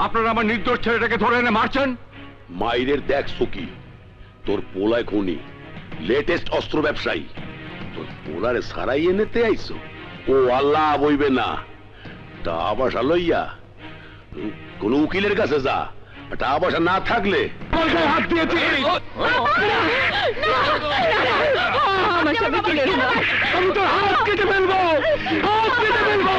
আপনারা আমার নির্দোষ ছেলেটাকে ধরে এনে মারছেন। মাইরের দেখছো কি? তোর পোলায় খুনি, লেটেস্ট অস্ত্র ব্যবসায়ী। তোর পোলারে সারাই এনেতে আইছো? ও আল্লাহ বইবে না, টাকা পয়সা লইয়া কোন উকিলের কাছে যা। টাকা পয়সা না থাকলে হাত দিয়েছি। আমি তোর হাত কেটে ফেলবো, হাত কেটে ফেলবো।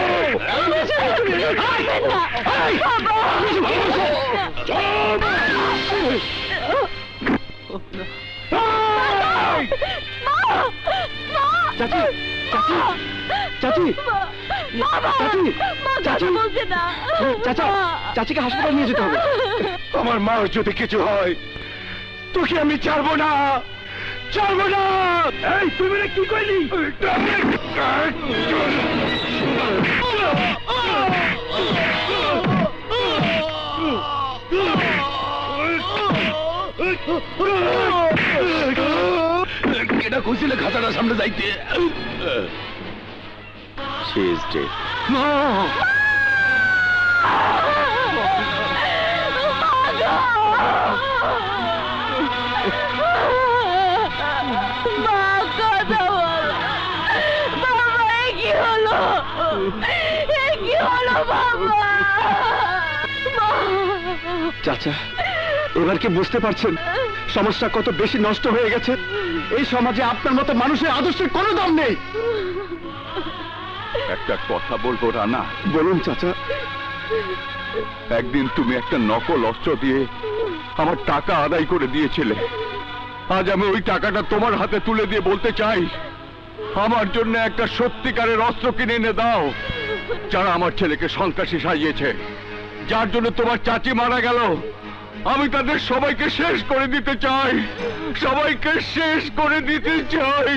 চাচি চাচি চাচি চাচি চাচি বলছে না চাচা চাচিকে হাসপাতালে নিয়ে যেতে হবে। আমার মা যদি কিছু হয় তোকে আমি ছাড়বো না, ছাড়বো না। এই তুমি কি কইলি? এটা কইছিলে খাতাটা সামনে যাইতে। চাচা এবার কি বুঝতে পারছেন সমস্যা কত বেশি নষ্ট হয়ে গেছে? এই সমাজে আপনার মতো মানুষের আদর্শের কোনো দাম নেই। একটা কথা বলবো রানা? বলুন চাচা। একদিন তুমি একটা নকল অস্ত্র দিয়ে আমার টাকা আদায় করে দিয়েছিলে। আজ আমি ওই টাকাটা তোমার হাতে তুলে দিয়ে বলতে চাই, আমার জন্য একটা সত্যিকারের অস্ত্র কিনে এনে দাও। যারা আমার ছেলেকে সন্ত্রাসী সাজিয়েছে, যার জন্য তোমার চাচি মারা গেল, আমি তাদের সবাইকে শেষ করে দিতে চাই, সবাইকে শেষ করে দিতে চাই।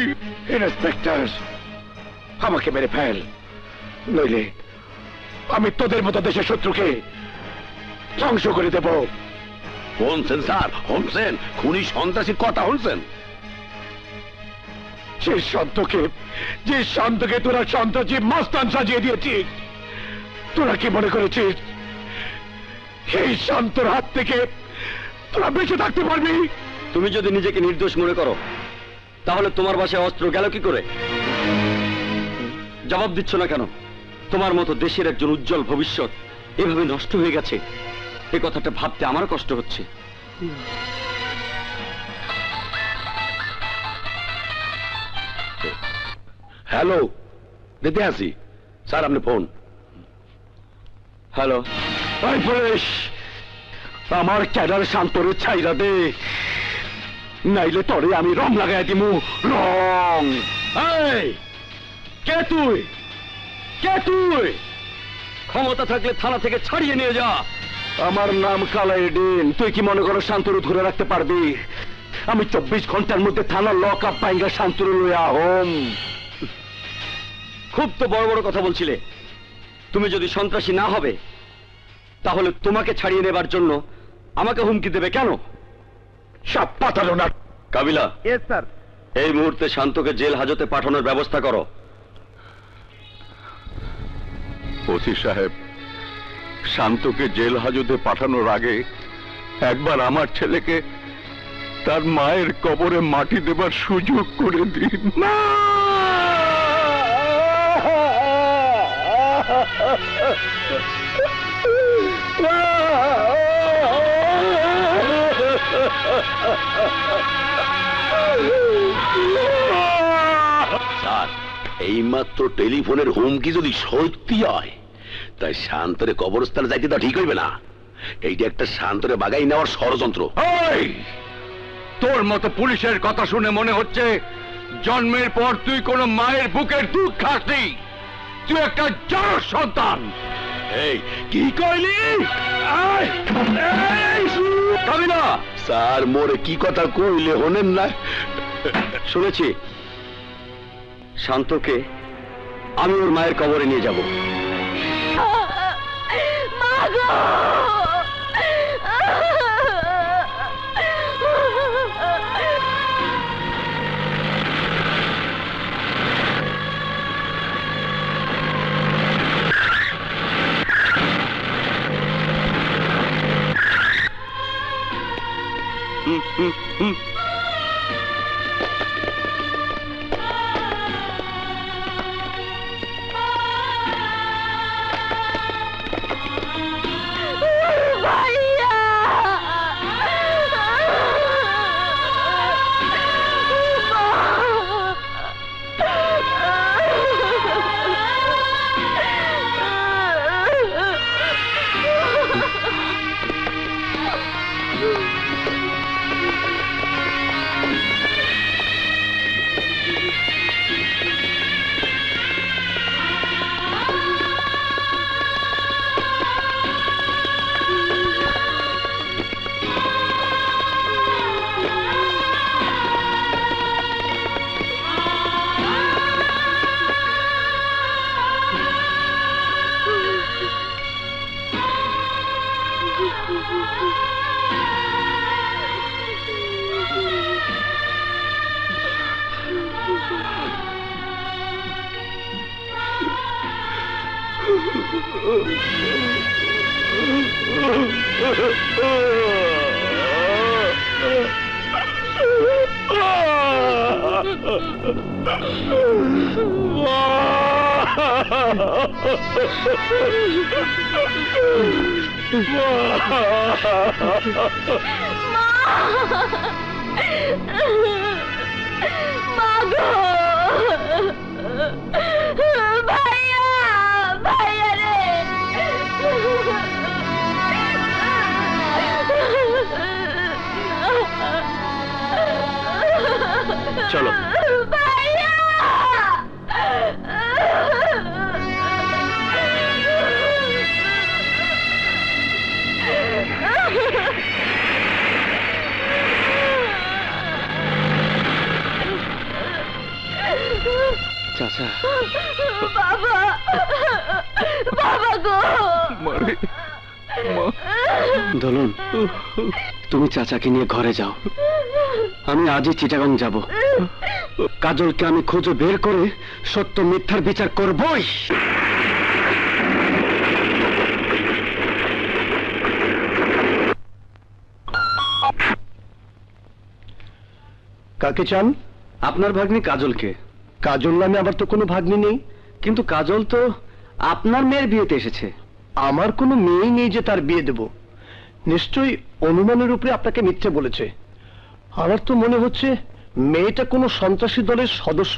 ইন্সপেক্টর আমাকে মেরে ফেল, নইলে আমি তোদের মতো দেশের শত্রুকে ধ্বংস করে দেব। শুনছেন স্যার, শুনছেন? খুনি সন্ত্রাসীর কথা শুনছেন? যে শান্তকে তোরা সন্ত্রাসী মস্তান সাজিয়ে দিয়েছিস, তোরা কি মনে করেছিস এই শান্তর হাত থেকে তোরা বেঁচে থাকতে পারবি? তুমি যদি নিজেকে নির্দোষ মনে করো তাহলে তোমার বাসায় অস্ত্র গেল কি করে? জবাব দিচ্ছ না কেন? তোমার মতো দেশের একজন উজ্জ্বল ভবিষ্যৎ এভাবে নষ্ট হয়ে গেছে, এ কথাটা ভাবতে আমার কষ্ট হচ্ছে। হ্যালো, দিতে আসি স্যার, আপনি ফোন। হ্যালো, পুলিশ, আমার ক্যাডার শান্তরে ছাইরা দে, নাইলে তরে আমি রং লাগাই দিমু, রং। এই কে তুই? কে তুই? ক্ষমতা থাকলে থানা থেকে ছাড়িয়ে নিয়ে যা। আমার নাম কালাইডিন। তুই কি মনে করো শান্তরু ধরে রাখতে পারবি? আমি 24 ঘন্টার মধ্যে থানার লক আপ পাইঙ্গা শান্তরু লইয়া হোম। খুব তো বড় বড় কথা বলছিলে। তুমি যদি সন্ত্রাসী না হবে তাহলে তোমাকে ছাড়িয়ে নেবার জন্য আমাকে হুমকি দেবে কেন? সব পাতালো না। কাবিলা, ইয়েস স্যার। এই মুহূর্তে শান্তকে জেল হাজতে পাঠানোর ব্যবস্থা করো। ওসি সাহেব, শান্তকে জেল হাজতে পাঠানোর আগে একবার আমার ছেলেকে তার মায়ের কবরে মাটি দেবার সুযোগ করে দিন। স্যার, এইমাত্র টেলিফোনের হুমকি যদি সত্যি হয় তাই শান্তরে কবরস্থানে যাইতে তা ঠিক হইবে না। এইটা একটা শান্তরে বাগাই নেওয়ার ষড়যন্ত্র। তোর মতো পুলিশের কথা শুনে মনে হচ্ছে জন্মের পর তুই কোন মায়ের বুকের দুধ খাসনি। তুই একটা জড় সন্তান। এই কি কইলি? কাবিলা, স্যার মোরে কি কথা কইলে হনেন না? শুনেছি শান্তকে আমি ওর মায়ের কবরে নিয়ে যাব। ভাইয়া ভাইয়া রে চলো ভাইয়া চাচা বাবা বাবা গো দোলন, তুমি চাচাকে নিয়ে ঘরে যাও। আমি আজই চিটাগাং যাব। কাজলকে আমি খুঁজে বের করে সত্য মিথ্যার বিচার করবই। কাকে চান? আপনার ভাগ্নি কাজলকে। কাজল নামে আবার তো কোনো ভাগ্নি নেই। কিন্তু কাজল তো আপনার মেয়ের বিয়েতে এসেছে। আমার কোনো মেয়েই নেই যে তার বিয়ে দেব। নিশ্চয়ই অনুমানের উপরে আপনাকে মিথ্যে বলেছে। আমার তো মনে হচ্ছে মেয়েটা কোনো সন্ত্রাসী দলের সদস্য।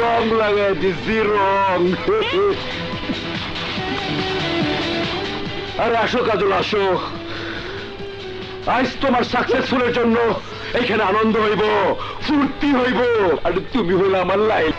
রং লাগাই দিচ্ছি রং। আরে আসো কাজল আসো, আজ তোমার সাকসেসফুলের জন্য এখানে আনন্দ হইব, ফুর্তি হইব। আর তুমি হইলে আমার লাইফ।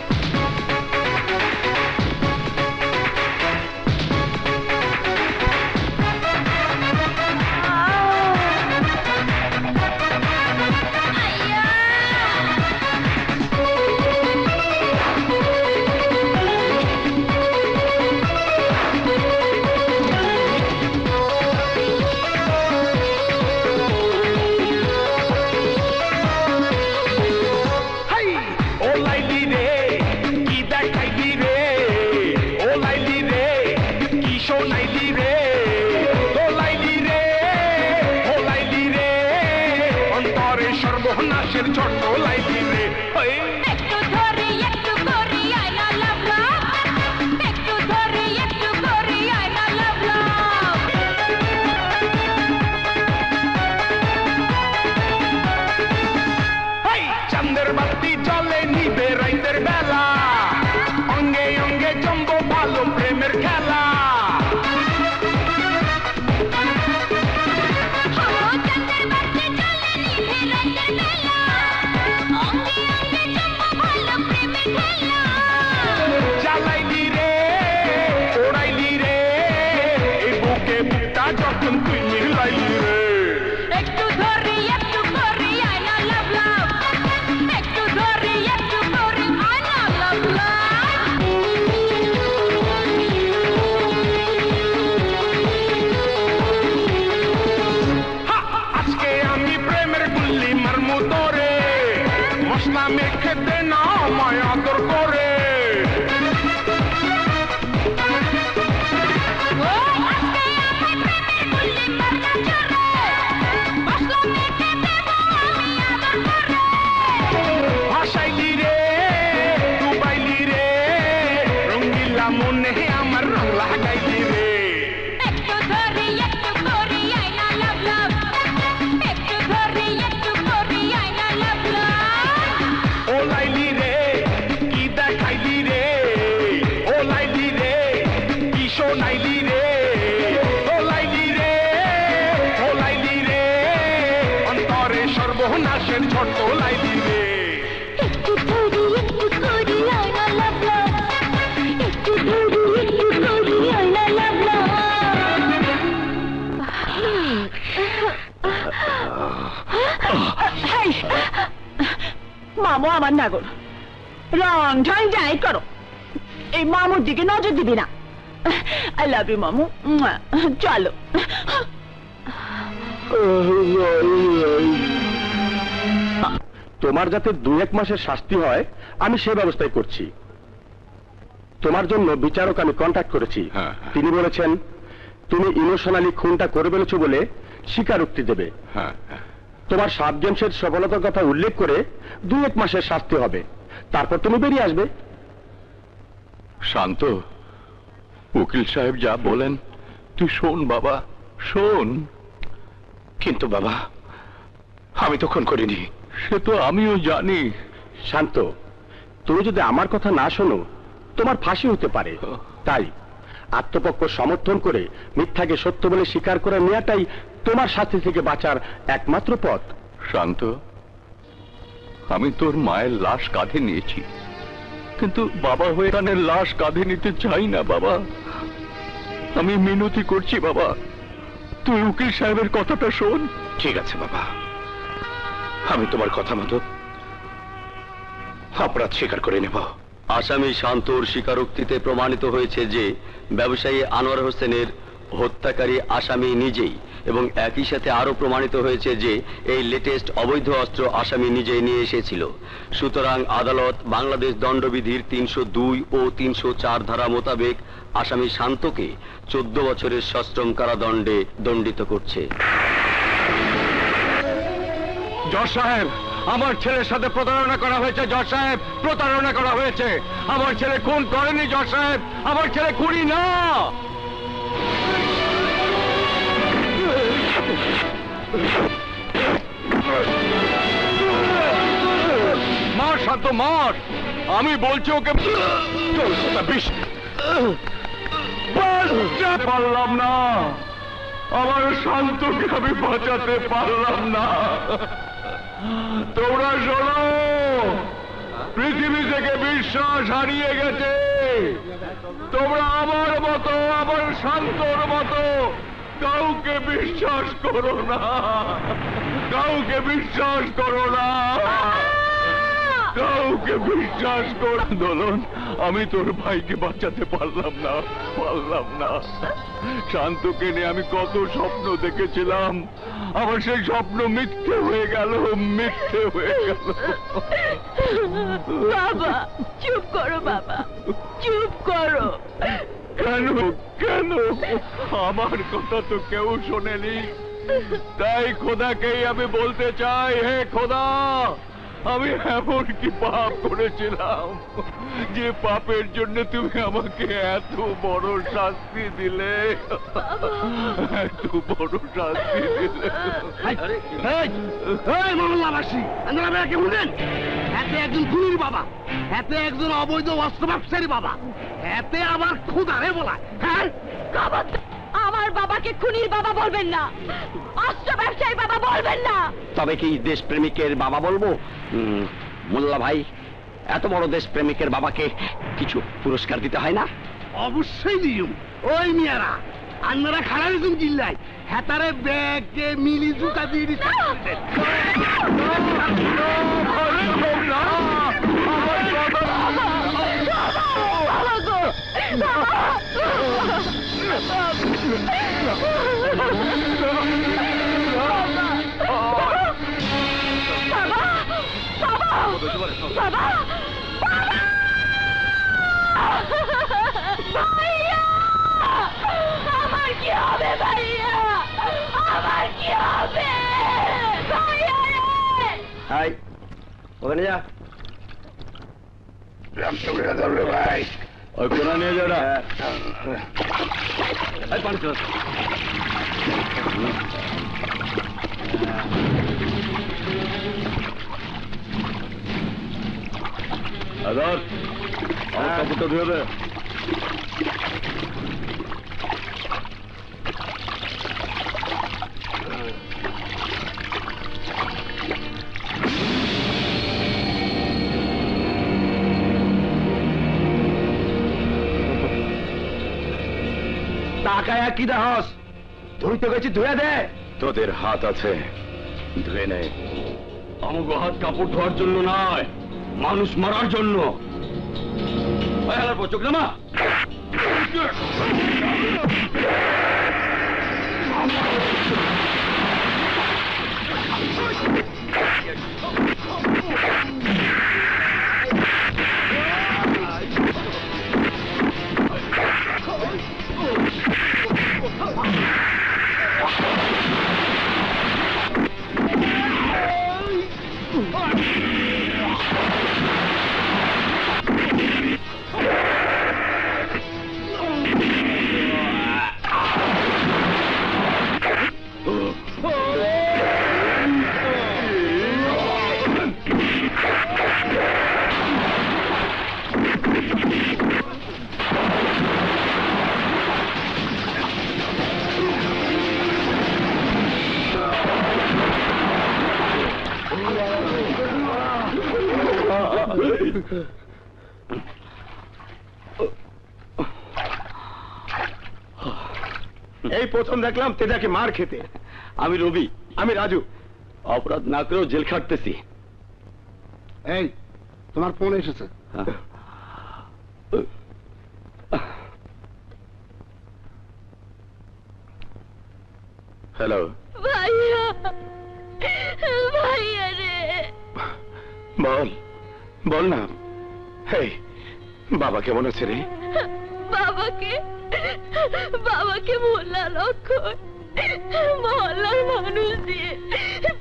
মামু আমার নাগর, রং ঢং যাই করো, এই মামুর দিকে নজর দিবি না। আই লাভ ইউ মামু, চলো। তোমার যাতে 2-1 মাসের শাস্তি হয় আমি সেই ব্যবস্থাই করছি। তোমার জন্য বিচারক আমি কন্ট্যাক্ট করেছি। তিনি বলেছেন তুমি ইমোশনালি খুনটা করে ফেলেছো বলে স্বীকারোক্তি দেবে। তোমার সাব গেমসের সফলতার কথা উল্লেখ করে 2-1 মাসের শাস্তি হবে, তারপর তুমি বেরিয়ে আসবে। শান্ত, উকিল সাহেব যা বলেন তুই শোন বাবা, শোন। কিন্তু বাবা আমি তো খুন করিনি। সে তো আমিও জানি। শান্ত, তুমি যদি আমার কথা না শোনো তোমার ফাঁসি হতে পারে। তাই আত্মপক্ষ সমর্থন করে মিথ্যাকে সত্য বলে স্বীকার করে নেওয়াটাই তোমার শাস্তি থেকে বাঁচার একমাত্র পথ। শান্ত, আমি তোর মায়ের লাশ কাঁধে নিয়েছি, কিন্তু বাবা হয়ে কানের লাশ কাঁধে নিতে চাই না বাবা। আমি মিনতি করছি বাবা, তুই উকিল সাহেবের কথাটা শোন। ঠিক আছে বাবা, আমি তোমার কথা মতো অপরাধ স্বীকার করে নেব। আসামি শান্তর স্বীকারোক্তিতে প্রমাণিত হয়েছে যে ব্যবসায়ী আনোয়ার হোসেনের হত্যাকারী আসামি নিজেই, এবং একই সাথে আরো প্রমাণিত হয়েছে যে এই লেটেস্ট অবৈধ অস্ত্র আসামি নিজেই নিয়ে এসেছিল। সুতরাং আদালত বাংলাদেশ দণ্ডবিধির 302 ও 304 ধারা মোতাবেক আসামি শান্তকে 14 বছরের সশ্রম কারাদণ্ডে দণ্ডিত করছে। জজ সাহেব, আমার ছেলের সাথে প্রতারণা করা হয়েছে। জজ সাহেব, প্রতারণা করা হয়েছে। আমার ছেলে খুন করেনি জজ সাহেব, আমার ছেলে খুনি না। মার শান্ত, মার। আমি বলছি ওকে। পারলাম না, আমার শান্তকে আমি বাঁচাতে পারলাম না। তোমরা শোনো, পৃথিবী থেকে বিশ্বাস হারিয়ে গেছে। তোমরা আমার মতো, আমার শান্তর মতো কাউকে বিশ্বাস করো না, কাউকে বিশ্বাস করো না, কাউকে বিশ্বাস কর। দোলন, আমি তোর ভাইকে বাঁচাতে পারলাম না, পারলাম না। শান্তকে নিয়ে আমি কত স্বপ্ন দেখেছিলাম, আমার সেই স্বপ্ন মিথ্যে হয়ে গেল, মিথ্যে হয়ে গেল। বাবা চুপ করো, বাবা চুপ করো। কেন কেন আমার কথা তো কেউ শোনেনি, তাই খোদাকেই আমি বলতে চাই, হে খোদা, আমি এমন কি পাপ করেছিলাম যে পাপের জন্য তুমি আমাকে এত বড় শাস্তি দিলে, এত বড় শাস্তি দিলে। মহল্লাবাসী আপনারা কে বললেন? এতে একজন খুনির বাবা, এতে একজন অবৈধ অস্ত্র ব্যবসায়ীর বাবা, এতে আবার খুদারে বলা। হ্যাঁ, আমার বাবাকে খুনির বাবা বলবেন না, অস্ত্র ব্যবসায়ীর বাবা বলবেন না। তবে কি দেশপ্রেমিকের বাবা বলবো? মোল্লা ভাই, এত বড় দেশপ্রেমিকের বাবাকে কিছু পুরস্কার দিতে হয় না? অবশ্যই দিও। ওই মিয়ারা আপনারা খাড়া দিন জিল্লায়, হেতারে ব্যাগে মিলি জুতা দিয়ে দিচ্ছে। ভাইয়া, আমার কি হবে ভাইয়া, আমার কি হবে ভাইয়া রে? হাই, ওখানে যা। ভাই ওই কোনা নিয়ে যারা আদার কাপড়টা ধুয়ে দে। টাকায় কি দাহস? ধুইতে গেছি, ধুয়ে দে। তোদের হাত আছে, ধুয়ে নে। আমাকে হাত কাপড় ধোয়ার জন্য নয়, মানুষ মারার জন্য। চোখ নামা। এই প্রথম দেখলাম তেজাকে মার খেতে। আমি রবি। আমি রাজু। অপরাধ না করেও জেল খাটতেছি। এই তোমার ফোন এসেছে। হ্যালো। ভাইয়া, ভাইয়া রে। বল বল না। এই বাবা কেমন আছে রে? বাবাকে মোল্লা লক্ষণ মহল্লার মানুষ দিয়ে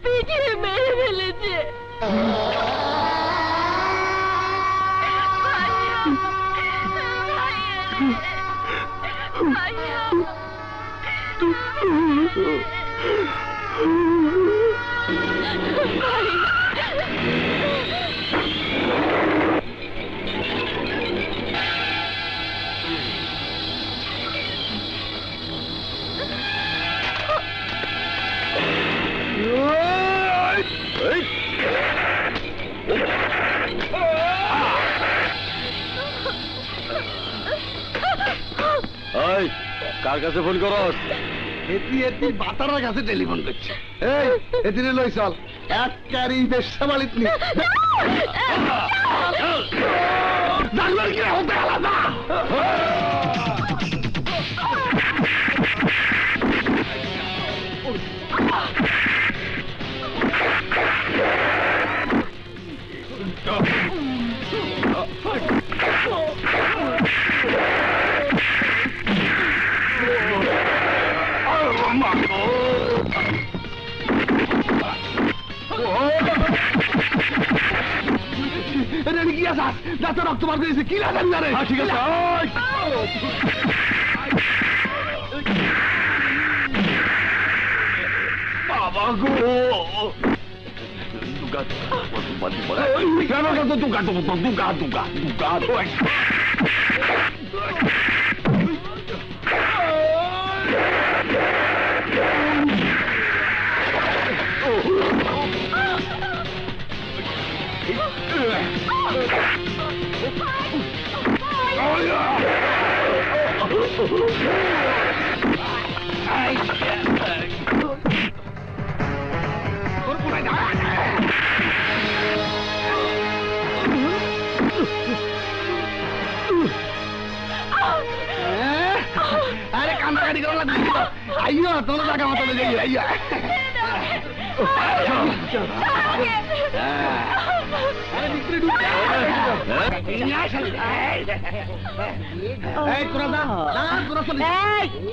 পিটিয়ে মেরে ফেলেছে। কার কাছে ফোন করস? এটি বাতারার কাছে টেলিফোন করছে। এই এদিকে লই চল, এক কারি বেশা বাড়িত নি জানলার কি হতে আলাদা। রক্ত বার করেছে কি লাগান না রে? ঠিক আছে বাবা গো আরে কান্দাকাটি করা লাগবে। আইয়ো তোমরা জায়গা মতো যাই আইয়ো।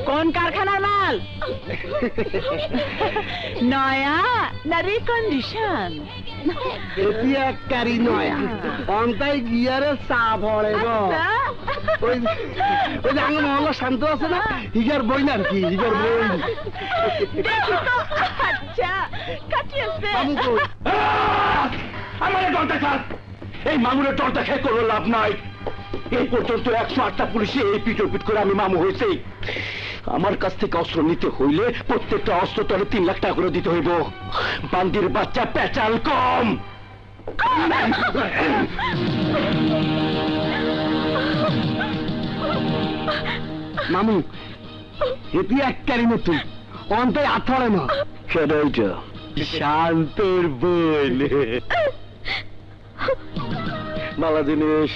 কোন কারখানার মাল? নয়া না রিকন্ডিশন? এটি এক কারি নয়া অন্তাই গিয়ারে চা পড়ে গো। ওই যে আঙ্গ মহল্লা শান্ত আছে না, হিগার বই না আর কি, হিগার বই। আচ্ছা কাটিয়েছে। আমার দলটা খাস, এই মামুনের দলটা খেয়ে কোনো লাভ নাই। এই পর্যন্ত 108টা পুলিশে এই পিট করে আমি মামু হয়েছে। আমার কাছ থেকে অস্ত্র নিতে হইলে প্রত্যেকটা অস্ত্র তলে 3 লাখ টাকা করে দিতে হইব। বান্দির বাচ্চা পেঁচাল কম। মামু এটি এক কারি নতুন অন্তাই আথড়ে না। কেন শান্তর বোন বালা দিনেশ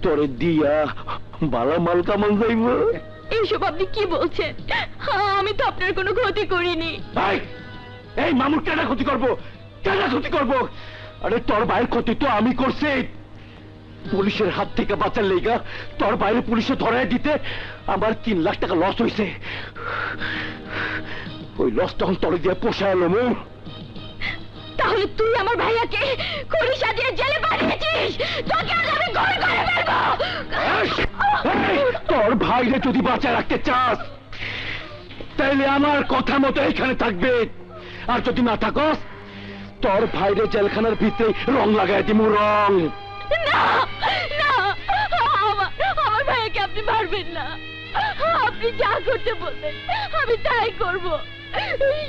তোরে দিয়া বালা মাল কামান যাইব। এইসব আপনি কি বলছেন? আমি তো আপনার কোনো ক্ষতি করিনি। ভাই এই মামুর কেন ক্ষতি করবো, কেন ক্ষতি করবো? আরে তোর ভাইয়ের ক্ষতি তো আমি করছি। পুলিশের হাত থেকে বাঁচার লেগা তোর বাইরে পুলিশে ধরায় দিতে আমার 3 লাখ টাকা লস হয়েছে। ওই লস তখন তোরে দিয়ে পোষায় এলো। তাহলে তুই আমার ভাইয়াকে খুনি সাজিয়ে জেলে পাঠিয়েছিস? তোকে আজ আমি ঘরে ঘরে ফেলবো। তোর ভাইরে যদি বাঁচায় রাখতে চাস তাইলে আমার কথা মতো এখানে থাকবে, আর যদি না থাকস তোর ভাইরে জেলখানার ভিতরে রং লাগাই দিমু, রং। না না, আমার ভাইয়াকে আপনি মারবেন না। আপনি যা করতে বলবেন আমি তাই করব,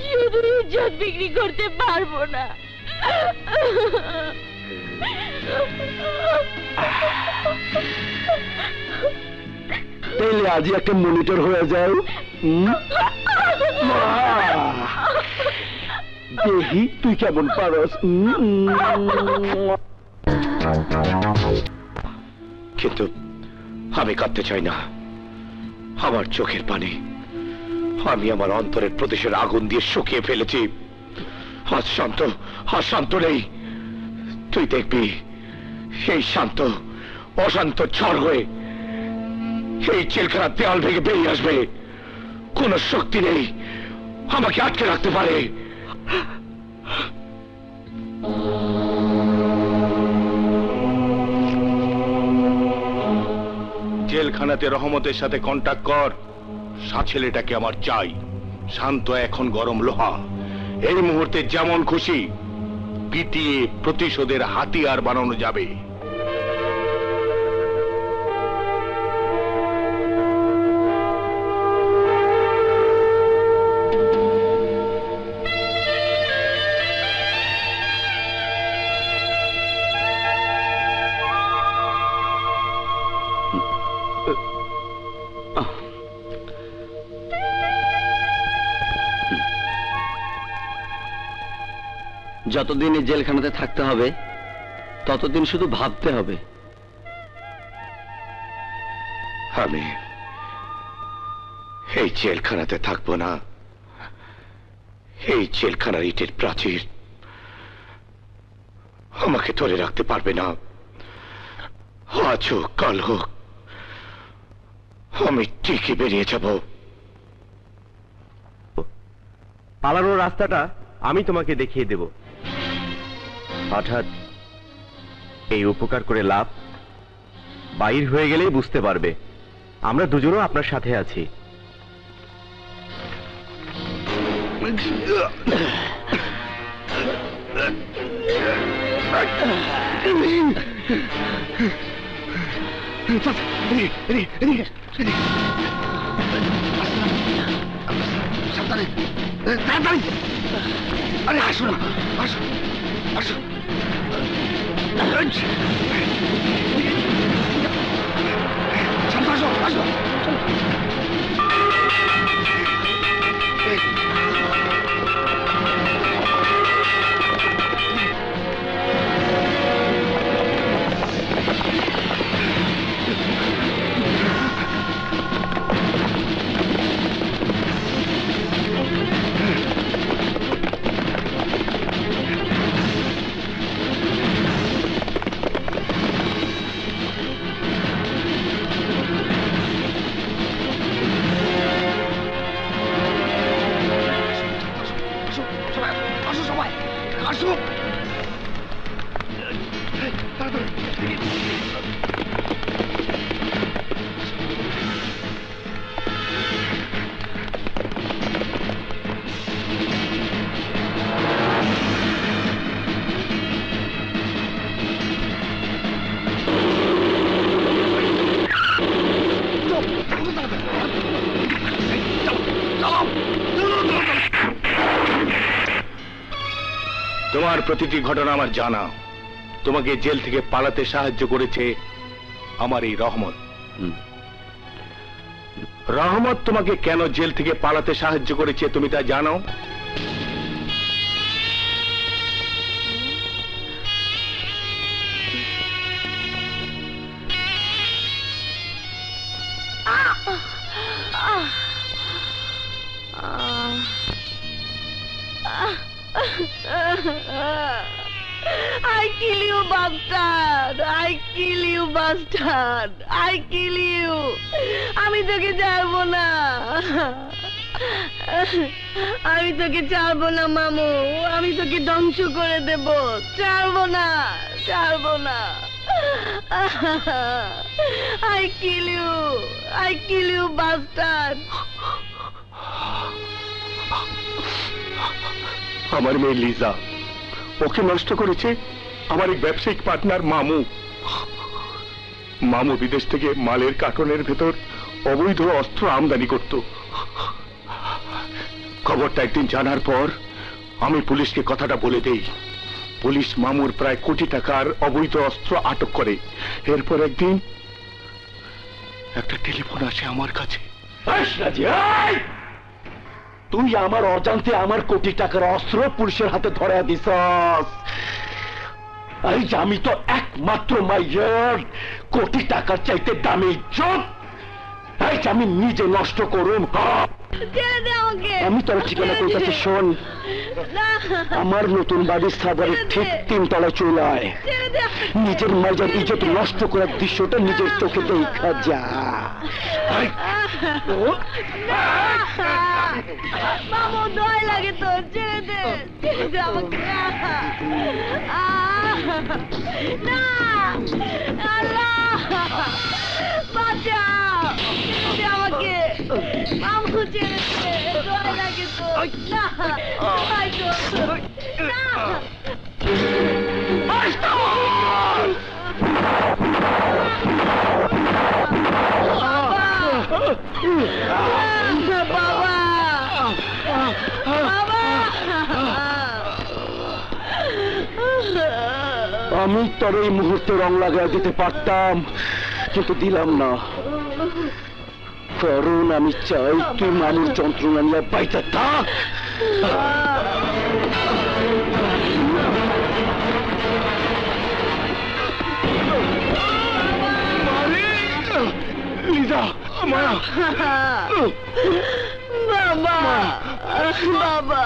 শুধু ইজ্জত বিক্রি করতে পারবো না। তাইলে আজই একটা মনিটর হয়ে যাও। দেখি তুই কেমন পারস। কিন্তু আমি কাঁদতে চাই না। আমার চোখের পানি আমি আমার অন্তরের প্রদেশের আগুন দিয়ে শুকিয়ে ফেলেছি। আজ শান্ত নেই। তুই দেখবি সেই শান্ত অশান্ত ঝড় হয়ে এই জেলখানার দেয়াল ভেঙে বেরিয়ে আসবে। কোন শক্তি নেই আমাকে আটকে রাখতে পারে। জেলখানাতে রহমতের সাথে কন্টাক্ট কর। ছেলেটাকে আমার চাই। শান্ত এখন গরম লোহা। এই মুহূর্তে যেমন খুশি পিটিয়ে প্রতিশোধের হাতিয়ার বানানো যাবে। যতদিন এই জেলখানাতে থাকতে হবে ততদিন শুধু ভাবতে হবে। আমি এই জেলখানাতে থাকবো না। এই জেলখানার ইটের প্রাচীর আমাকে ধরে রাখতে পারবে না। আজ হোক কাল হোক আমি ঠিকই বেরিয়ে যাব। পালানোর রাস্তাটা আমি তোমাকে দেখিয়ে দেব। হঠাৎ এই উপকার করে লাভ, বাইর হয়ে গেলেই বুঝতে পারবে। আমরা দুজনও আপনার সাথে আছি। সাবধানে, তাড়াতাড়ি। আরে আসো না, আসো আসো। শান্ত, আসো আসো। তোমার প্রতিটি ঘটনা আমার জানা। তোমাকে জেল থেকে পালাতে সাহায্য করেছে আমার এই রহমত। রহমত তোমাকে কেন জেল থেকে পালাতে সাহায্য করেছে তুমি তা জানো? I kill you, bastard! I kill you, bastard! I kill you! আমি তোকে ছাড়বো না, আমি তোকে ছাড়বো না মামু, আমি তোকে ধ্বংস করে দেব, ছাড়বো না, ছাড়বো না। I kill you, bastard! আমার মেয়ে লিজা, ওকে নষ্ট করেছে আমার এক ব্যবসায়িক পার্টনার মামু। মামু বিদেশ থেকে মালের কার্টনের ভেতর অবৈধ অস্ত্র আমদানি করত। খবরটা একদিন জানার পর আমি পুলিশকে কথাটা বলে দেই। পুলিশ মামুর প্রায় কোটি টাকার অবৈধ অস্ত্র আটক করে। এরপর একদিন একটা টেলিফোন আসে আমার কাছে। তুই আমার অজান্তে আমার কোটি টাকার অস্ত্র পুলিশের হাতে ধরে দিছস। আমি তো একমাত্র মাইয়ার কোটি টাকার চাইতে দামি ইজ্জত আমি নিজে নষ্ট করুম। আমি তোর ঠিকানা কইতাছি, শোন। আমার নতুন বাড়ির সাদারের ঠিক 3 তলায় চুলায় নিজের মাইয়ার ইজ্জত নষ্ট করার দৃশ্যটা নিজের চোখে দেখা যা। মামু দয় লাগে তোর, ছেড়ে দে, ছেড়ে দে আমাকে। না, আল্লাহ বাঁচাও, ছেড়ে দে আমাকে। মামু ছেড়ে দে, দয় লাগে তোর। না, দয় তোর, না। আমি তোর এই মুহূর্তে রং লাগাই দিতে পারতাম, কিন্তু দিলাম না, কারণ আমি চাই তুই মামুর যন্ত্রণা নিয়ে বাইতে থাক। লিজা, মা, বাবা, বাবা।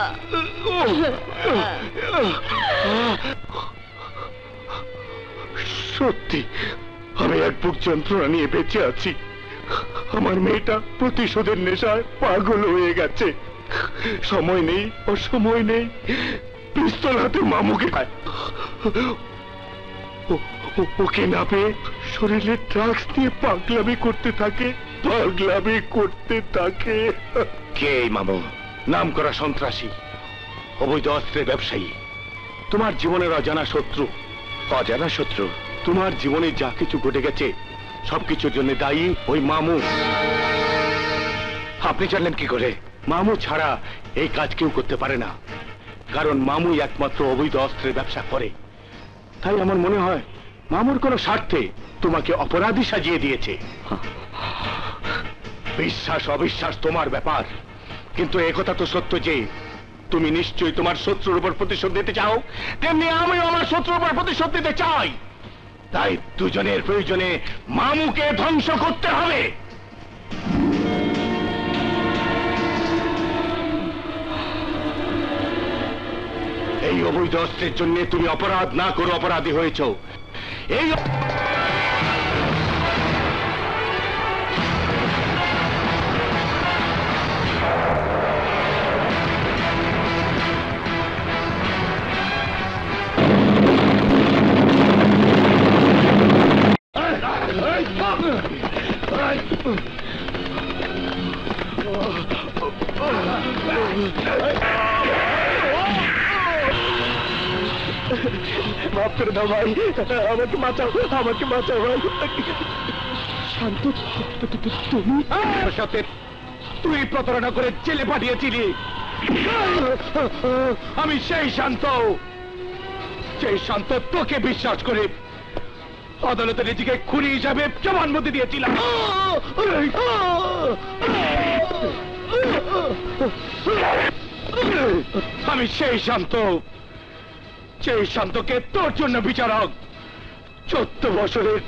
সত্যি আমি এক বুক যন্ত্রণা নিয়ে বেঁচে আছি। আমার মেয়েটা প্রতিশোধের নেশায় পাগল হয়ে গেছে। সময় নেই, অসময় নেই, পিস্তল হাতে মামুকে ওকে না পেয়ে শরীরে ড্রাগস দিয়ে পাগলামি করতে থাকে, পাগলামি করতে থাকে। কে এই মামু? নাম করা সন্ত্রাসী, অবৈধ অস্ত্রের ব্যবসায়ী, তোমার জীবনের অজানা শত্রু। অজানা শত্রু? তোমার জীবনে যা কিছু ঘটে গেছে সবকিছুর জন্য দায়ী ওই মামু। আপনি জানলেন কি করে? মামু ছাড়া এই কাজ কেউ করতে পারে না, কারণ মামুই একমাত্র অবৈধ অস্ত্রের ব্যবসা করে। তাই আমার মনে হয় মামুর কোনো স্বার্থে তোমাকে অপরাধী সাজিয়ে দিয়েছে। বিশ্বাস অবিশ্বাস তোমার ব্যাপার, কিন্তু একথা তো সত্য যে তুমি নিশ্চয়ই তোমার শত্রুর উপর প্রতিশোধ দিতে চাও, তেমনি আমিও আমার শত্রুর উপর প্রতিশোধ দিতে চাই। তাই দুজনের প্রয়োজনে মামুকে ধ্বংস করতে হবে। এই অবৈধ অস্ত্রের জন্য তুমি অপরাধ না করে অপরাধী হয়েছ। এই মাফ করে দাও ভাই, আমাকে বাঁচাও, আমাকে বাঁচাও ভাই। শান্ত, তুমি সাথে তুই প্রতারণা করে জেলে পাঠিয়েছিলি। আমি সেই শান্ত তোকে বিশ্বাস করে আদালতে নিজেকে খুনি হিসাবে জবানবন্দি দিয়েছিলাম। আমি সেই শান্তকে তোর জন্য বিচারক 14 বছরের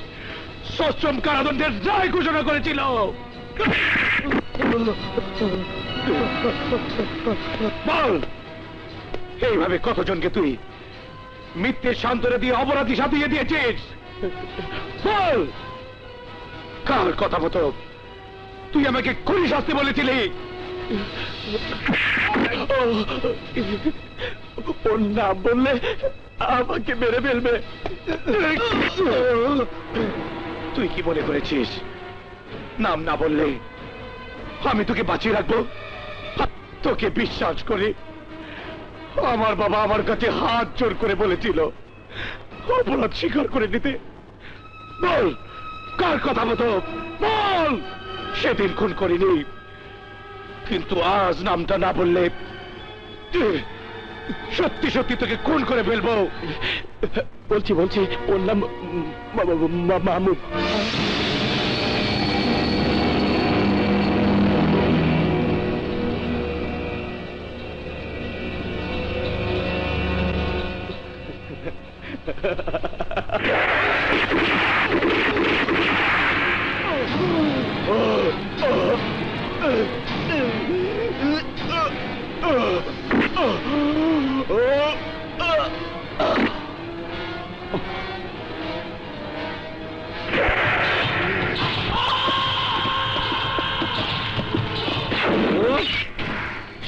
সশ্রম কারাদণ্ডের রায় ঘোষণা করেছিল। বল এইভাবে কতজনকে তুই মিথ্যের সান্ত্বনা দিয়ে অপরাধী সাজিয়ে দিয়েছিস? বল, কার কথা মতো তুই আমাকে খুনি শাস্তি বলেছিলি? ওর নাম বললে আমাকে মেরে ফেলবে। তুই কি মনে করেছিস নাম না বললে আমি তোকে বাঁচিয়ে রাখবো? তোকে বিশ্বাস করি। আমার বাবা আমার কাছে হাত জোর করে বলেছিল অপরাধ স্বীকার করে নিতে। বল, কার কথা মতো বল। সেদিন খুন করিনি, কিন্তু আজ নামটা না বললে সত্যি সত্যি তোকে খুন করে ফেলবো। বলছি ওর নাম মামুদ।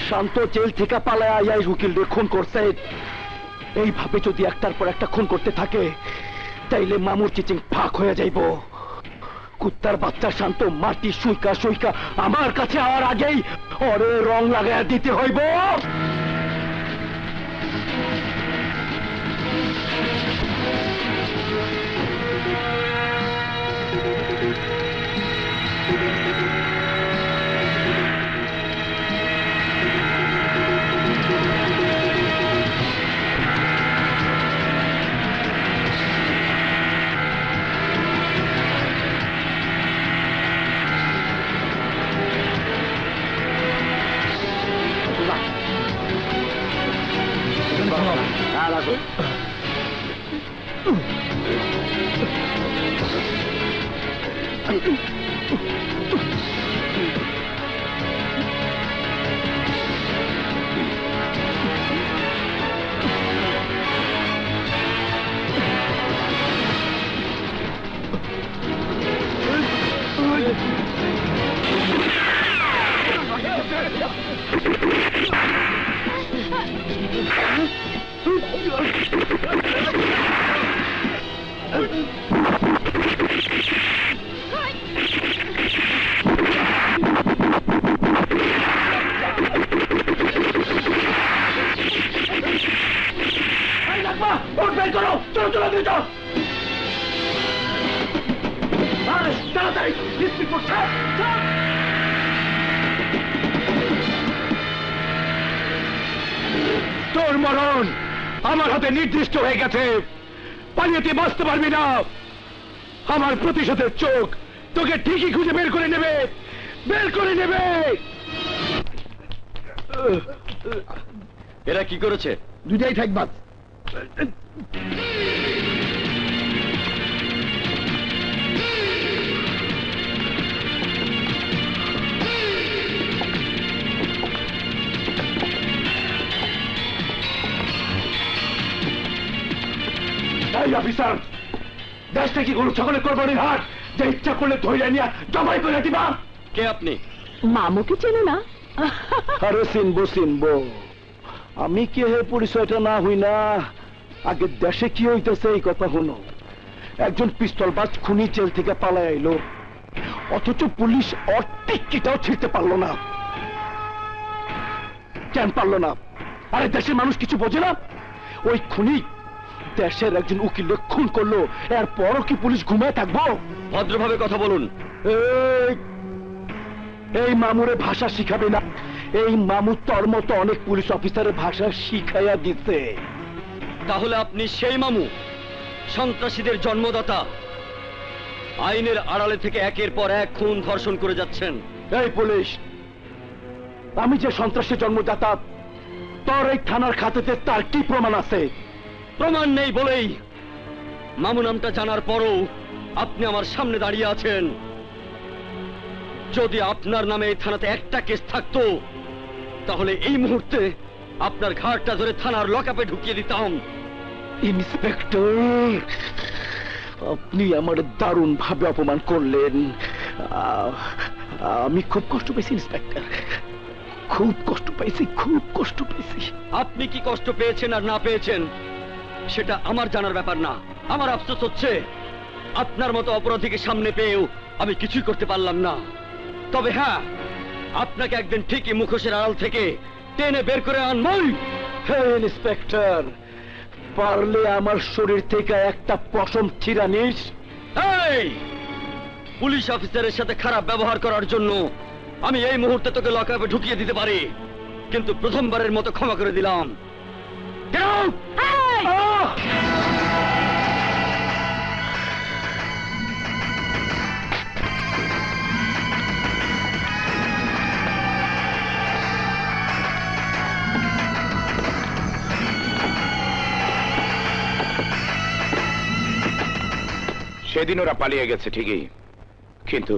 শান্ত জেল থেকে পালায় আয়াই উকিলদের খুন করছে। এইভাবে যদি একটার পর একটা খুন করতে থাকে তাইলে মামুর চিচিং ফাঁক হয়ে যাইব। কুত্তার বাচ্চা শান্ত মাটি সুইকা সুইকা আমার কাছে আর আগেই ওরে রং লাগাইয়া দিতে হইব। তোর মরণ আমার হাতে নির্দিষ্ট হয়ে গেছে। পালিয়ে তুই বাঁচতে পারবি না। আমার প্রতিশোধের চোখ তোকে ঠিকই খুঁজে বের করে নেবে, বের করে নেবে। এরা কি করেছে? দুটাই থাকবা। অফিসার, দেশটা কি গরু ছাগলের কোরবানির হাট যে ইচ্ছা করলে ধৈর্য নিয়ে জমাই করে দিবা? কে আপনি? মামুকে চেনো না? আরে চিনবো। আমি কে হে পরিচয়টা না হই না। আগে দেশে কি হইতেছে এই কথা হলো। একজন পিস্তলবাজ খুনি জেল থেকে পালায় আইলো, অথচ পুলিশ ওর টিক্কিটাও ছিঁড়তে পারলো না। কেন পারলো না? আরে দেশের মানুষ কিছু বোঝে না? ওই খুনি দেশের একজন উকিল খুন করলো, এরপরও কি পুলিশ ঘুমায় থাকবো? ভদ্রভাবে কথা বলুন। এই মামুরে ভাষা শিখাবে না। এই মামু তোর মতো অনেক পুলিশ অফিসারের ভাষা শিখাইয়া দিতে। তাহলে আপনি সেই মামু, সন্ত্রাসীদের জন্মদাতা, আইনের আড়ালে থেকে একের পর এক খুন ধর্ষণ করে যাচ্ছেন। এই পুলিশ, আমি যে সন্ত্রাসের জন্মদাতা তোর এই থানার খাতেতে তার কি প্রমাণ আছে? প্রমাণ নেই বলেই মামু নামটা জানার পরও আপনি আমার সামনে দাঁড়িয়ে আছেন। যদি আপনার নামে এই থানাতে একটা কেস থাকতো তাহলে এই মুহূর্তে আপনার ঘাটটা ধরে থানার লকআপে ঢুকিয়ে দিতাম। ইন্সপেক্টর, আপনি আমার দারুণ ভাবে অপমান করলেন। আমি খুব কষ্ট পেয়েছি ইন্সপেক্টর, খুব কষ্ট পাইছি, খুব কষ্ট পেয়েছি। আপনি কি কষ্ট পেয়েছেন আর না পেয়েছেন সেটা আমার জানার ব্যাপার না। আমার আফসোস হচ্ছে আপনার মতো অপরাধীকে সামনে পেয়েও আমি কিছুই করতে পারলাম না। তবে হ্যাঁ, আপনাকে একদিন ঠিকই মুখোশের আড়াল থেকে টেনে বের করে আনবই। হ্যাঁ ইন্সপেক্টর, পারলে আমার শরীর থেকে একটা পশম ছিঁড়া নিস। এই পুলিশ অফিসারের সাথে খারাপ ব্যবহার করার জন্য আমি এই মুহূর্তে তোকে লকআপে ঢুকিয়ে দিতে পারি, কিন্তু প্রথমবারের মতো ক্ষমা করে দিলাম। Get out! সেদিন ওরা পালিয়ে গেছে ঠিকই, কিন্তু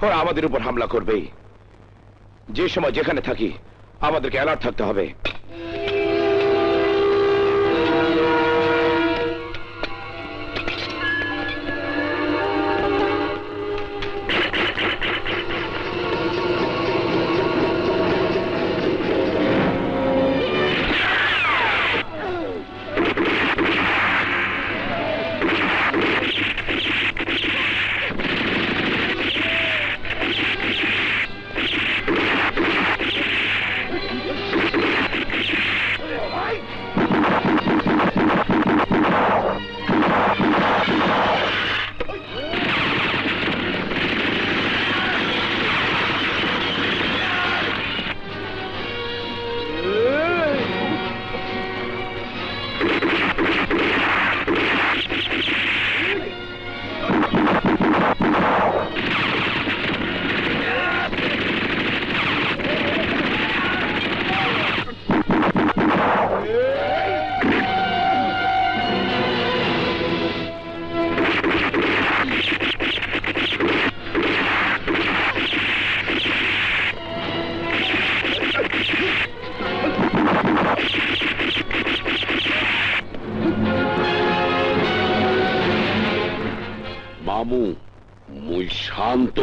ওরা আমাদের উপর হামলা করবেই। যে সময় যেখানে থাকি আমাদেরকে অ্যালার্ট থাকতে হবে। মামু, মুই শান্ত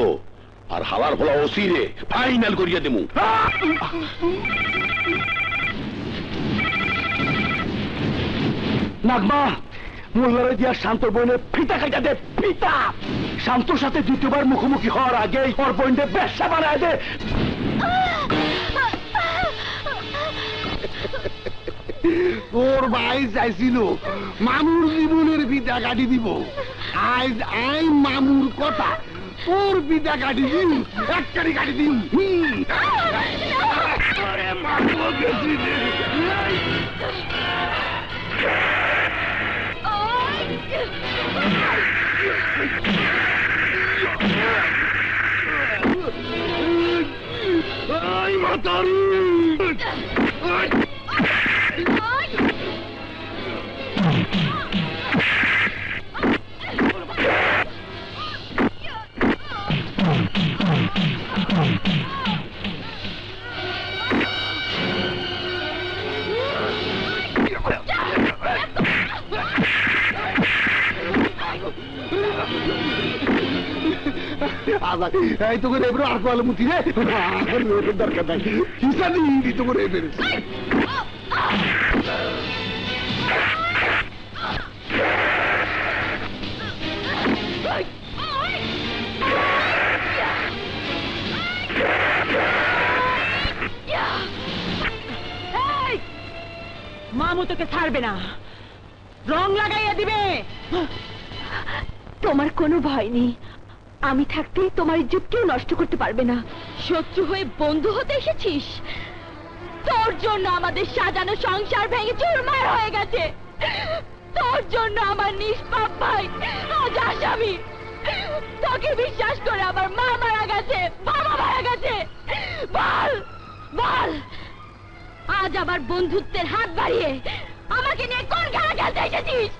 আর হালার ফলা ওসিরে ফাইনাল করিয়া দেমু। নাগমা, মোল্লার দিয়া শান্ত বোনের ফিতা কাটা দে, ফিতা। শান্তর সাথে দ্বিতীয়বার মুখোমুখি হওয়ার আগে ওর বোনকে ব্যবসা বানায় দে। তোর ভাই চাইছিল মামুর জীবনের পিতা কাটি দিব, আজ আই মামুর কথা তোর পিতা কাটি দিন, একটারি কাটি দিন। মাতারি এই তোকে রেবরো আর কোয়ালে মুতি রে, দরকার নাই হিসাবি তোকে রেবে। মামু তোকে ছাড়বে না, রং লাগাইয়া দিবে। তোমার কোনো ভয় নেই, আমি থাকতে তোমার ইজ্জত কেউ নষ্ট করতে পারবে না। শত্রু হয়ে বন্ধু হতে এসেছিস? তোর জন্য আমাদের সাজানো সংসার ভেঙে চুরমার হয়ে গেছে, তোর জন্য আমার নিষ্পাপ ভাই আজ আসামি। তোকে বিশ্বাস করে আমার মা মারা গেছে, বাবা মারা গেছে। বল বল, আজ আমার বন্ধুত্বের হাত বাড়িয়ে আমাকে নিয়ে কোন খেলা খেলতে এসেছিস?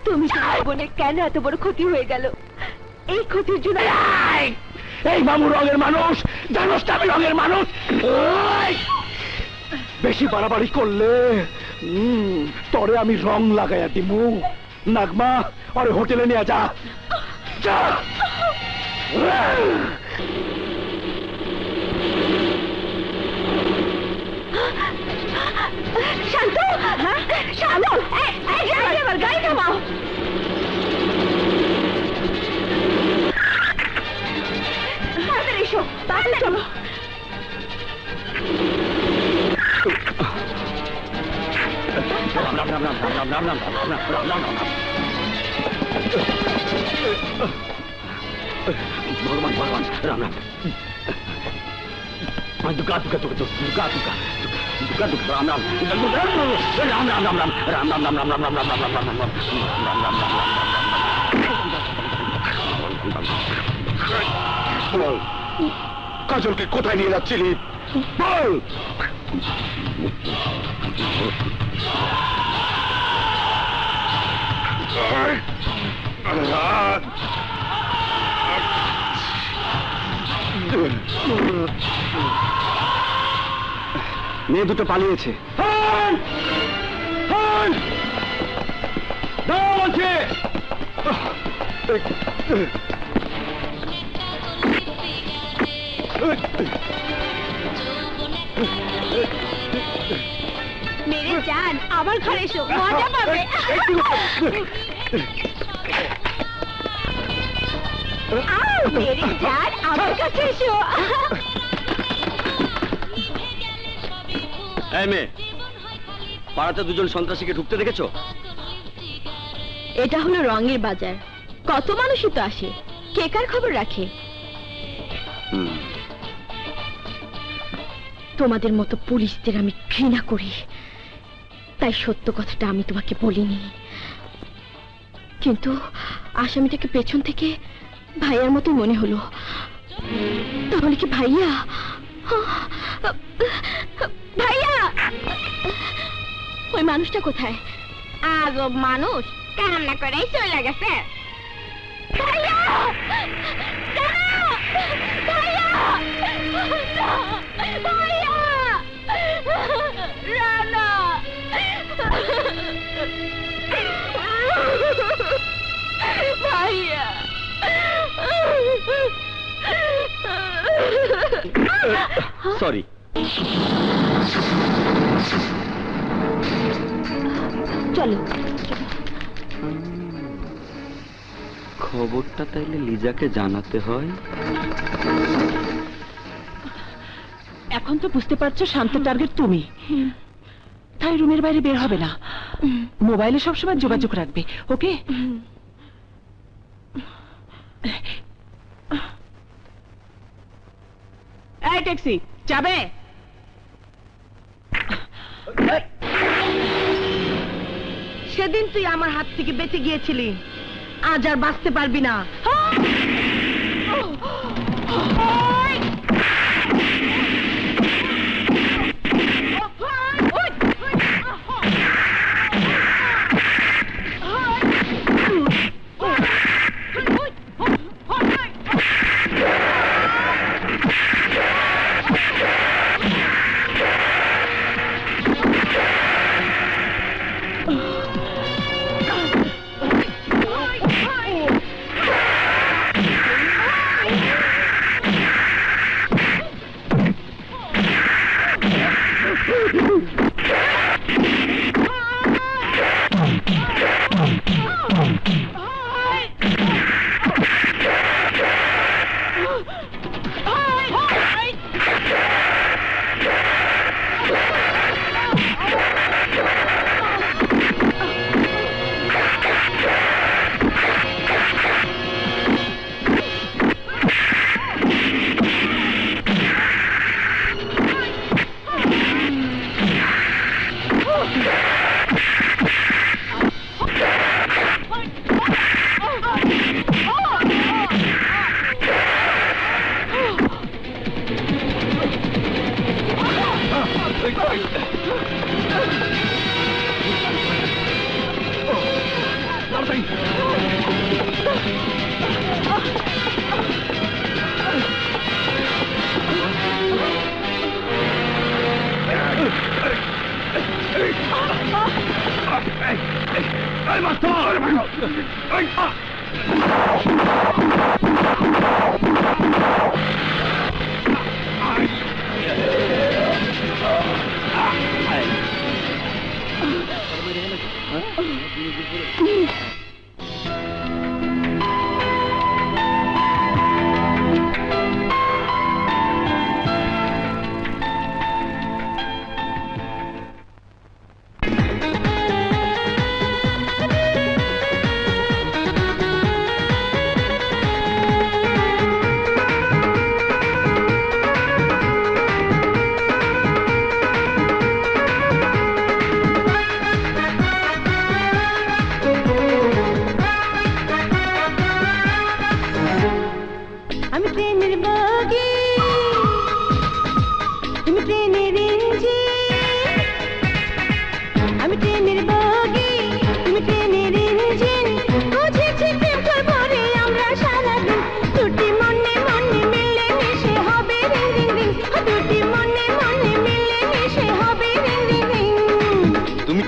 তুমি বোনের কেন এত বড় ক্ষতি হয়ে গেল? এই ক্ষতির জন্য এই মামু রঙের মানুষ, জানোস না আমি রঙের মানুষ। বেশি বাড়াবাড়ি করলে তরে আমি রং লাগাইয়া দিমু। নাগমা আরে হোটেলে নিয়ে যা যা। শান্ত, শান্ত, গাড়ি থামাও। তাড়াতাড়ি এসো, তাড়াতাড়ি চলো। ভগবান ভগবান রাম রাম। দুকা দুকা দুকা দুকা দুকা দুকা দুকা রাম রাম রাম রাম রাম রাম রাম রাম রাম রাম রাম রাম রাম রাম রাম রাম রাম রাম। কাজলকে কোথায় নিয়ে যাচ্ছিলি বল? মেয়ে দুটো পালিয়েছে। মেরে জান, আমার ঘরে এসো, মজা পাবে। মেরে জান, আমার কাছে এসো। এই মেয়ে, পাড়াতে দুজন সন্ত্রাসীকে ঢুকতে দেখেছো? এটা হলো রঙের বাজার, কত মানুষই তো আসে, কে কার খবর রাখে? তোমাদের মতো পুলিশদের আমি ঘৃণা করি, তাই সত্য কথাটা আমি তোমাকে বলিনি। কিন্তু আসামিটাকে পেছন থেকে ভাইয়ার মতো মনে হলো। তাহলে কি ভাইয়া? ভাইয়া, ওই মানুষটা কোথায়? আজব মানুষ, কান্না করেই চলে গেছে। ভাইয়া, ভাইয়া, ভাইয়া, রানা, ভাইয়া। সরি। চলো। খবরটা তাইলে লিজাকে জানাতে হয়। এখন তো বুঝতে পারছো শান্ত টার্গেট তুমি, তাই রুমের বাইরে বের হবে না। মোবাইলে সবসময় যোগাযোগ রাখবে, ওকে? এই ট্যাক্সি, যাবে? সেদিন তুই আমার হাত থেকে বেঁচে গিয়েছিলি, আজ আর বাঁচতে পারবি না।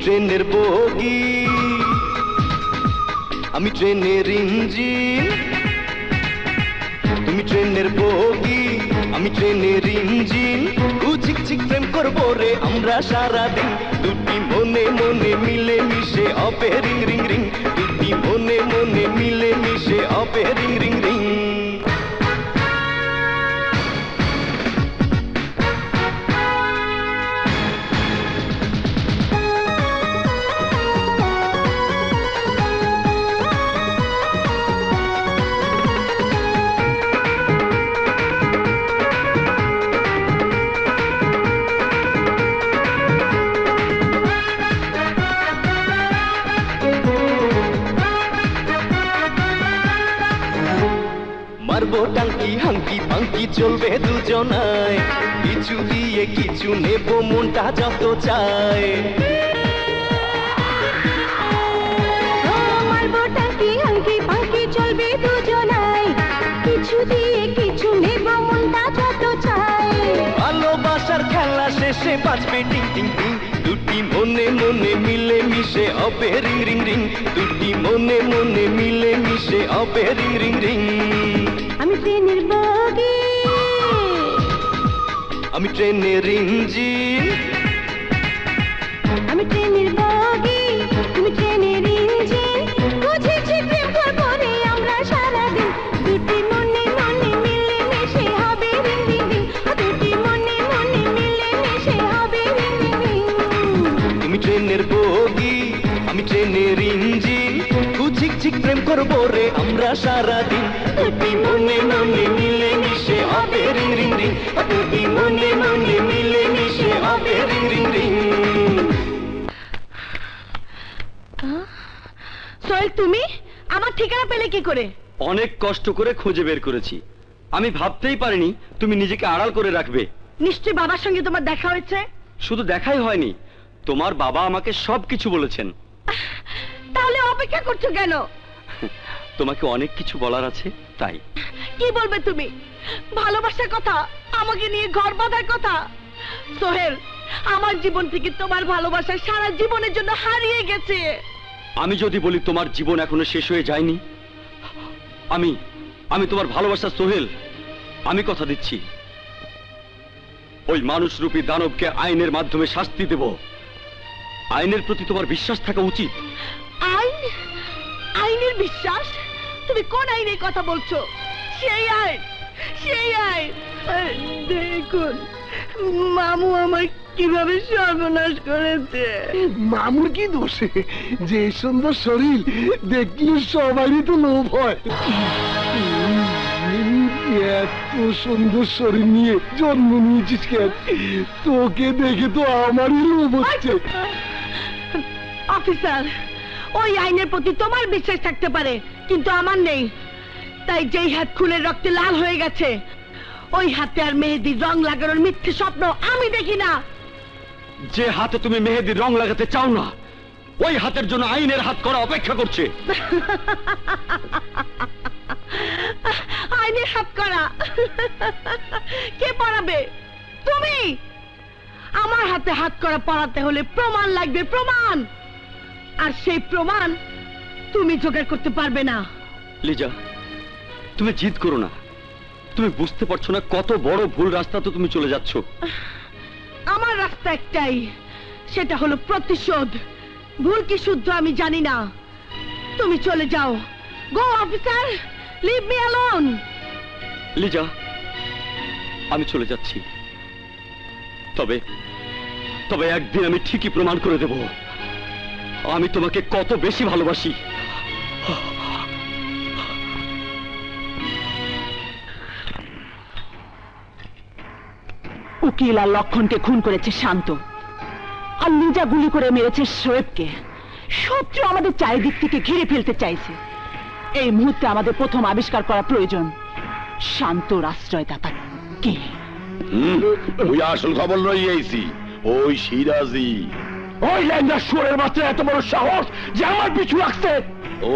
ট্রেনের বগি আমি ট্রেনের ইঞ্জিন তুমি ট্রেনের বগি আমি ট্রেনের ইঞ্জিন ঝিকঝিক প্রেম করবো রে আমরা সারাদিন দুটি মনে মনে মিলে মিশে হবে রিং রিং রিং দুটি মনে মনে মিলে মিশে হবে রিং রিং রিং মারবো টাঙ্কি হাঙ্কি পাঙ্কি চলবে দুজনায় কিছু দিয়ে কিছু নেব মনটা যত চায় মারবো টাঙ্কি হাঙ্কি পাঙ্কি চলবে দুজনায় কিছু দিয়ে কিছু নেব মনটা যত চায় ভালোবাসার খেলা শেষে বাজবে টিং টিং টিং দুটি মনে মনে মিলে মিশে হবে রিং রিং রিং দুটি মনে মনে মিলে মিশে হবে রিং রিং রিং আমি ট্রেনের বগি আমি ট্রেনের ইঞ্জিন আমি ট্রেনের বগি তুমি ট্রেনের ইঞ্জিন বুঝেছি প্রেম করবো রে আমরা সারাদিন দুটি মনে মনে মিলে মিশে হবে রিং রিং রিং দুটি মনে মনে মিলে মিশে হবে রিং রিং রিং তুমি ট্রেনের বগি আমি ট্রেনের ইঞ্জিন ঝিকঝিক প্রেম করবো রে আমরা সারাদিন দুটি মনে মনে মিলে মিশে হবে রিং রিং রিং দুটি মনে মনে মিলে মিশে হবে রিং রিং রিং সোহেল তুমি আমার ঠিকানা পেলে কি করে? অনেক কষ্ট করে খুঁজে বের করেছি। আমি ভাবতেই পারিনি তুমি নিজেকে আড়াল করে রাখবে। নিশ্চয়ই বাবার সঙ্গে তোমার দেখা হয়েছে? শুধু দেখাই হয়নি, তোমার বাবা আমাকে সবকিছু বলেছেন। তাহলে অপেক্ষা করছো কেন? তোমাকে অনেক কিছু বলার আছে তাই। কি বলবে তুমি? ভালোবাসার কথা, আমাকে নিয়ে ঘর বাঁধার কথা। সোহেল, আমার জীবন থেকে তোমার ভালোবাসা সারা জীবনের জন্য হারিয়ে গেছে। আমি যদি বলি তোমার জীবন এখনো শেষ হয়ে যায়নি, আমি তোমার ভালোবাসা সোহেল, আমি কথা দিচ্ছি ওই মানুষরূপী দানবকে আইনের মাধ্যমে শাস্তি দেব। আইনের প্রতি তোমার বিশ্বাস থাকা উচিত। আইন? আইনের বিশ্বাস? তুমি কোন আইনের কথা বলছো? সেই আইন, সেই আইন। দেখুন মামু আমার কিভাবে সর্বনাশ করেছে। মামুর কি দোষে? যে সুন্দর শরীর দেখলে সবারই তো লোভ হয়। এত সুন্দর শরীর নিয়ে জন্ম নিয়েছিস কেন? তোকে দেখে তো আমারই লোভ হচ্ছে। অফিসার, ওই আইনের প্রতি তোমার বিশ্বাস থাকতে পারে, কিন্তু আমার নেই। তাই যেই হাত খুনের রক্তে লাল হয়ে গেছে, ওই হাতে আর মেহেদির রং লাগানোর মিথ্যে স্বপ্ন আমি দেখি না। যে হাতে তুমি মেহেদির রং লাগাতে চাও না, ওই হাতের জন্য আইনের হাত করা অপেক্ষা করছে। আইনের হাত করা কে পড়াবে? তুমি। আমার হাতে হাত করা পড়াতে হলে প্রমাণ লাগবে, প্রমাণ। আর সেই প্রমাণ তুমি জোগাড় করতে পারবে না। লিজা, তুমি জিদ করো না। তুমি বুঝতে পারছো না কত বড় ভুল রাস্তা তো তুমি চলে যাচ্ছ। আমার রাস্তা একটাই, সেটা হলো প্রতিশোধ। ভুল কি শুদ্ধ আমি জানি না। তুমি চলে যাও। Go officer, leave me alone. Liza, আমি চলে যাচ্ছি, তবে তবে একদিন আমি ঠিকই প্রমাণ করে দেব আমি তোমাকে কত বেশি ভালোবাসি। উকিল আর লক্ষণকে খুন করেছে শান্ত, আর লিজা গুলি করে মেরেছে শোয়েবকে। শত্রু আমাদের চারিদিক থেকে ঘিরে ফেলতে চাইছে। এই মুহূর্তে আমাদের প্রথম আবিষ্কার করা প্রয়োজন শান্তর আশ্রয়দাতা কে। ওই আসল খবর লই আইছি, ওই সিরাজি। ওই ল্যাংড়া শুয়োরের বাচ্চা এত বড় সাহস যে আমার পিছু লাগছে।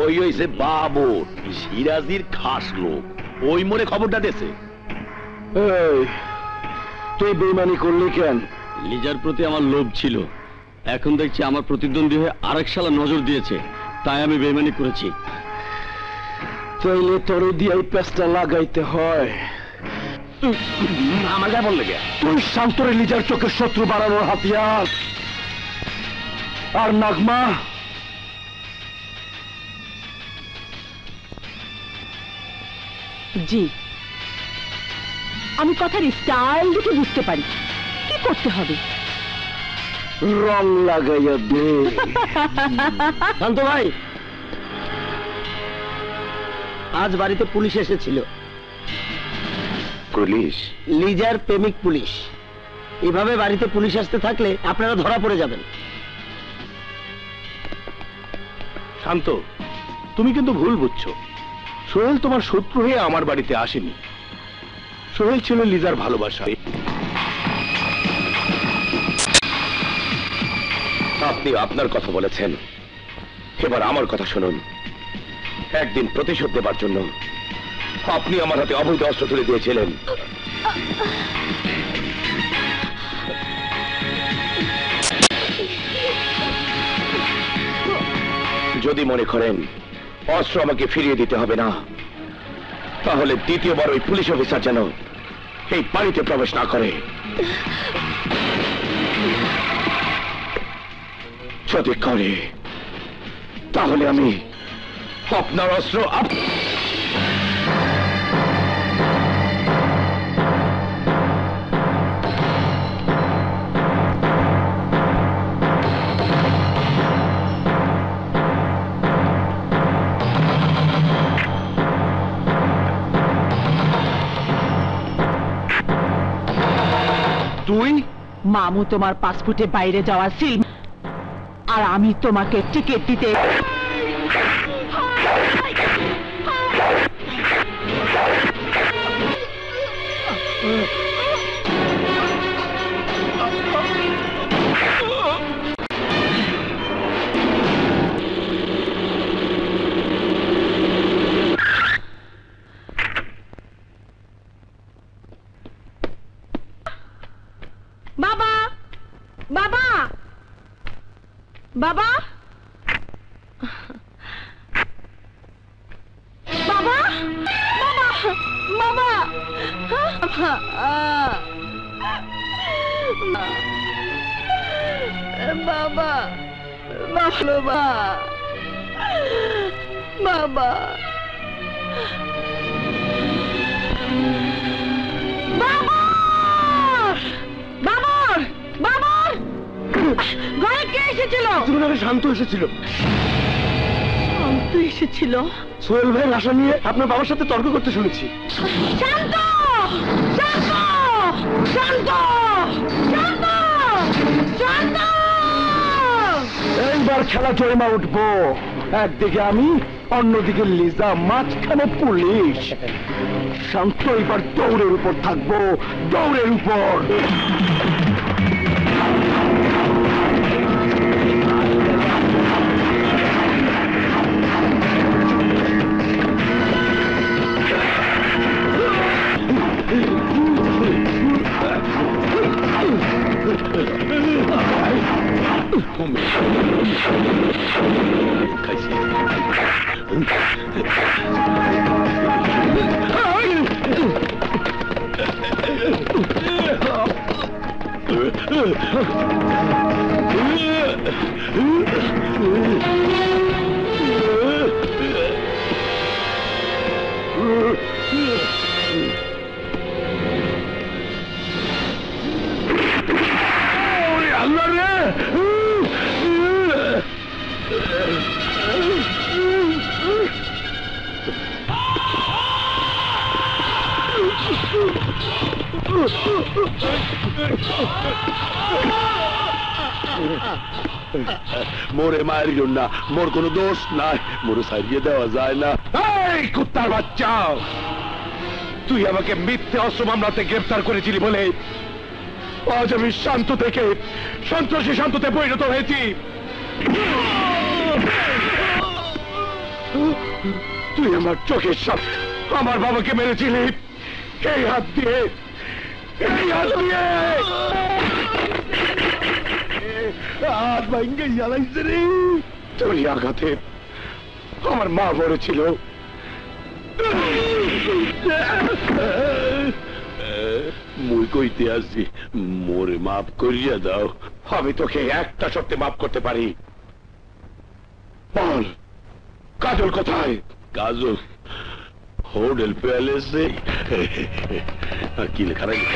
ওই হইছে বাবর, সিরাজির খাস লোক। ওই মনে খবরটা দেছে। এই, তুই বেইমানি করলি কেন? লিজার প্রতি আমার লোভ ছিল, এখন দেখছি আমার প্রতিদ্বন্দ্বী হয়ে আরেক শালা নজর দিয়েছে, তাই আমি বেইমানি করেছি। তাইলে তোর দিয়ে এই পেঁচটা লাগাইতে হয়। আমার গায়ে বললে কে? তুই শান্তরে লিজার চোখে শত্রু বাড়ানোর হাতিয়ার। আর নাগমা, জি, আমি কথার স্টাইল দেখে বুঝতে পারি কি করতে হবে। রং লাগাইয়া দে। শান্ত ভাই, আজ বাড়িতে পুলিশ এসেছিল। পুলিশ? লিজার প্রেমিক পুলিশ। এভাবে বাড়িতে পুলিশ আসতে থাকলে আপনারা ধরা পড়ে যাবেন। শান্ত, তুমি কিন্তু ভুল বুঝছো। সোহেল তোমার শত্রু হয়ে আমার বাড়িতে আসেনি। সোহেল ছিল লিজার ভালোবাসা। আপনি আপনার কথা বলেছেন, এবার আমার কথা শুনুন। একদিন প্রতিশোধ দেবার জন্য আপনি আমার হাতে অবৈধ অস্ত্র তুলে দিয়েছিলেন। যদি মনে করেন অস্ত্র আমাকে ফিরিয়ে দিতে হবে না, তাহলে দ্বিতীয়বার ওই পুলিশ অফিসার যেন এই বাড়িতে প্রবেশ না করে। যদি করে তাহলে আমি আপনার অস্ত্র তুই? মামু তোমার পাসপোর্টে বাইরে যাওয়া সিল, আর আমি তোমাকে টিকিট দিতে। বাবা, বাবা, বাবা, বাবা, বাবা, বাবা, বাবা, বাবা, বাবার, বাবার, ঘরে কে এসেছিল? শান্ত এসেছিল। শান্ত এসেছিল? সোহেল ভাই লাশা নিয়ে আপনার বাবার সাথে তর্ক করতে শুনেছি। শান্ত, শান্ত, শান্ত, শান্ত, শান্ত। এইবার খেলা জয়মা উঠবো। একদিকে আমি, অন্যদিকে লিজা, মাঝখানে পুলিশ। শান্ত এবার দৌড়ের উপর থাকবো, দৌড়ের উপর। মোরে মারিও না, মোর কোনো দোষ নাই, মোরে সারিয়ে দেওয়া যায় না। এই কুত্তার বাচ্চা, তুই আমাকে মিথ্যে অস্ত্র মামলাতে গ্রেফতার করেছিলি বলে আজ আমি শান্ত থেকে সন্ত্রাসী শান্ততে পরিণত হয়েছি। তুই আমার চোখের সামনে আমার বাবাকে মেরেছিলি এই হাত দিয়ে, এই হাত দিয়ে। হাত ভাঙ্গে জ্বালাইছে রে। তোর আঘাতে আমার মা মরেছিল। মুই কইতে আসি, মোরে মাফ করিয়া দাও। আমি তোকে একটা শর্তে মাফ করতে পারি। বল, কাজল কোথায়? কাজল হোটেল প্যালেসে। কি লেখা রাখি?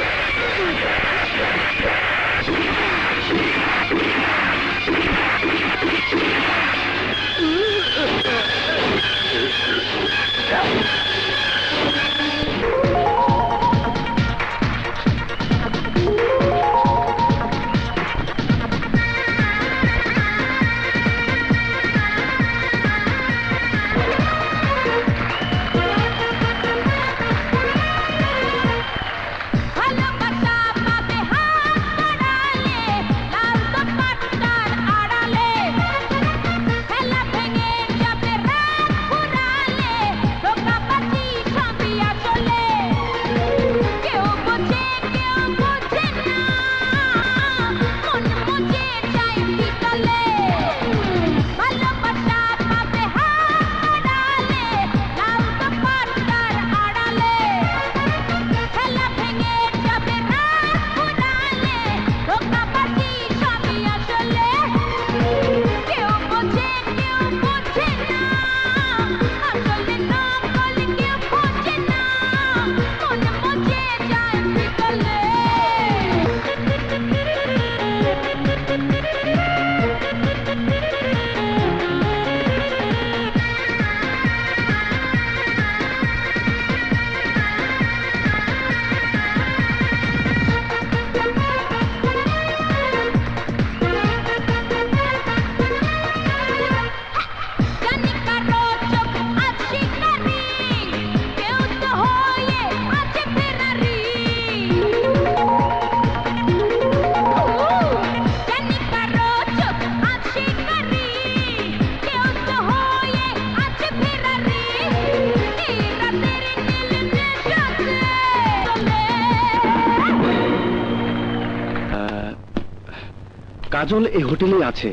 কাজল এই হোটেলে আছে,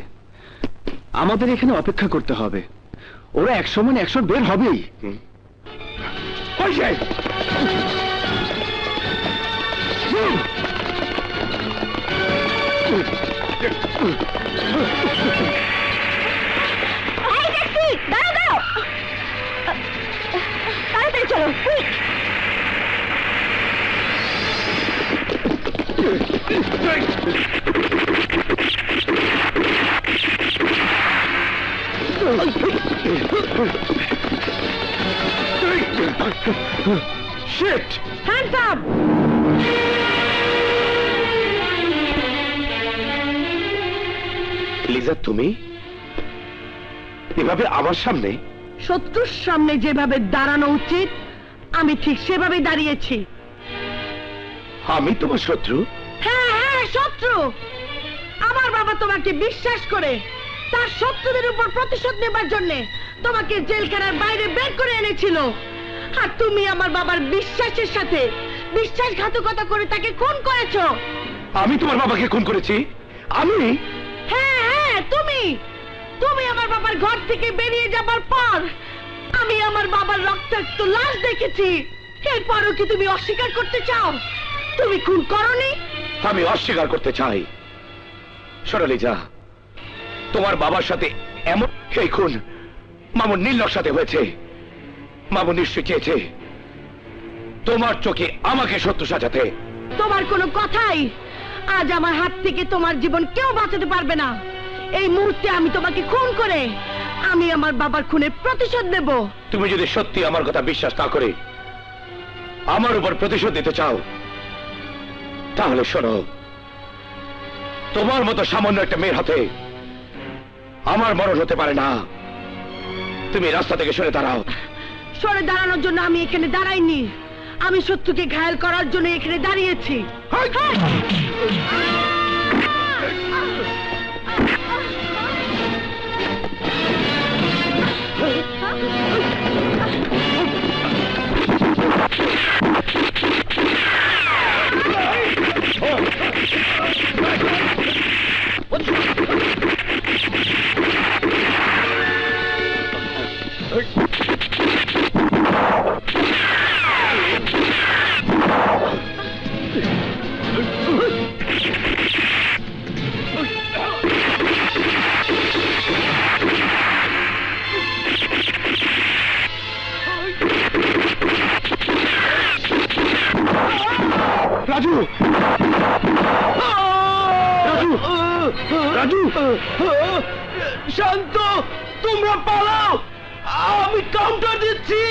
আমাদের এখানে অপেক্ষা করতে হবে। ওরা 100 মানে 100 বের হবেই। তাড়াতাড়ি চলো। Shit! Hands up! লিজা, তুমি এভাবে আমার সামনে? শত্রুর সামনে যেভাবে দাঁড়ানো উচিত আমি ঠিক সেভাবে দাঁড়িয়েছি। আমি তোমার শত্রু? হ্যাঁ হ্যাঁ, শত্রু। আমার বাবা তোমাকে বিশ্বাস করে তার শত্রুদের উপর প্রতিশোধ নেবার জন্য তোমাকে জেলখানার বাইরে বের করে এনেছিল, আর তুমি আমার বাবার বিশ্বাসের সাথে বিশ্বাসঘাতকতা করে তাকে খুন করেছো। আমি তোমার বাবাকে খুন করেছি? আমি? হ্যাঁ হ্যাঁ, তুমি আমার বাবার ঘর থেকে বেরিয়ে যাবার পর আমি আমার বাবার রক্তাক্ত লাশ দেখেছি। এরপরও কি তুমি অস্বীকার করতে চাও তুমি খুন করনি? আমি অস্বীকার করতে চাই। সোনালি যা, তোমার বাবার সাথে এমন এই খুন মামুন নীলর সাথে হয়েছে। মামুন নিশ্চয় চেয়েছে তোমার চোখে আমাকে সত্য সাজাতে। তোমার কোনো কথাই আজ আমার হাত থেকে তোমার জীবন কেউ বাঁচাতে পারবে না। এই মুহূর্তে আমি তোমাকে খুন করে আমি আমার বাবার খুনের প্রতিশোধ নেব। তুমি যদি সত্যি আমার কথা বিশ্বাস না করে আমার উপর প্রতিশোধ দিতে চাও তাহলে শোনো, তোমার মতো সামান্য একটা মেয়ের হাতে আমার মরণ হতে পারে না। তুমি রাস্তা থেকে সরে দাঁড়াও। সরে দাঁড়ানোর জন্য আমি এখানে দাঁড়াইনি, আমি শত্রুকে ঘায়েল করার জন্য এখানে দাঁড়িয়েছি। রাজু, রাজু, রাজু, শান্ত, তোমরা পালাও, আমি কাউন্টার দিচ্ছি।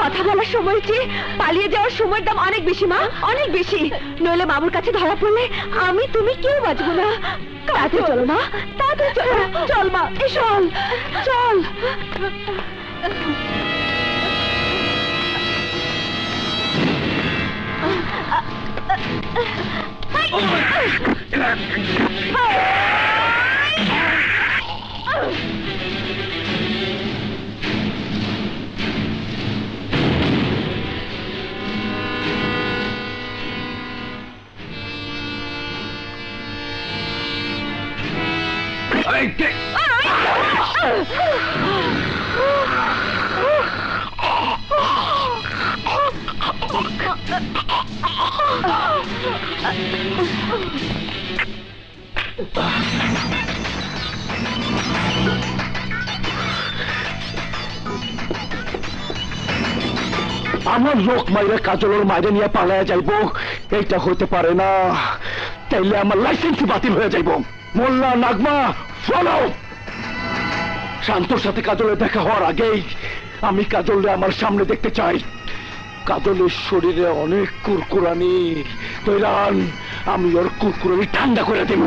কথা বলার সময় চেয়ে পালিয়ে যাওয়ার সময়ের দাম অনেক বেশি মা, অনেক বেশি। নইলে মামুর কাছে ধরা পড়লে আমি তুমি কেউ বাঁচবো না। তাড়াতাড়ি চলো মা, তাড়াতাড়ি চলো। চল মা, চল চল। আমার লোক মাইরে কাজলের মাইরে নিয়ে পালায়া যাইব, এইটা হতে পারে না। তাইলে আমার লাইসেন্স বাতিল হয়ে যাইব। মোল্লা, নাগমা, ফলো। শান্তর সাথে কাজলের দেখা হওয়ার আগেই আমি কাজলকে আমার সামনে দেখতে চাই। কাজলের শরীরে অনেক কুরকুরানি, তৈরান, আমি ওর কুরকুরানি ঠান্ডা করে দেব।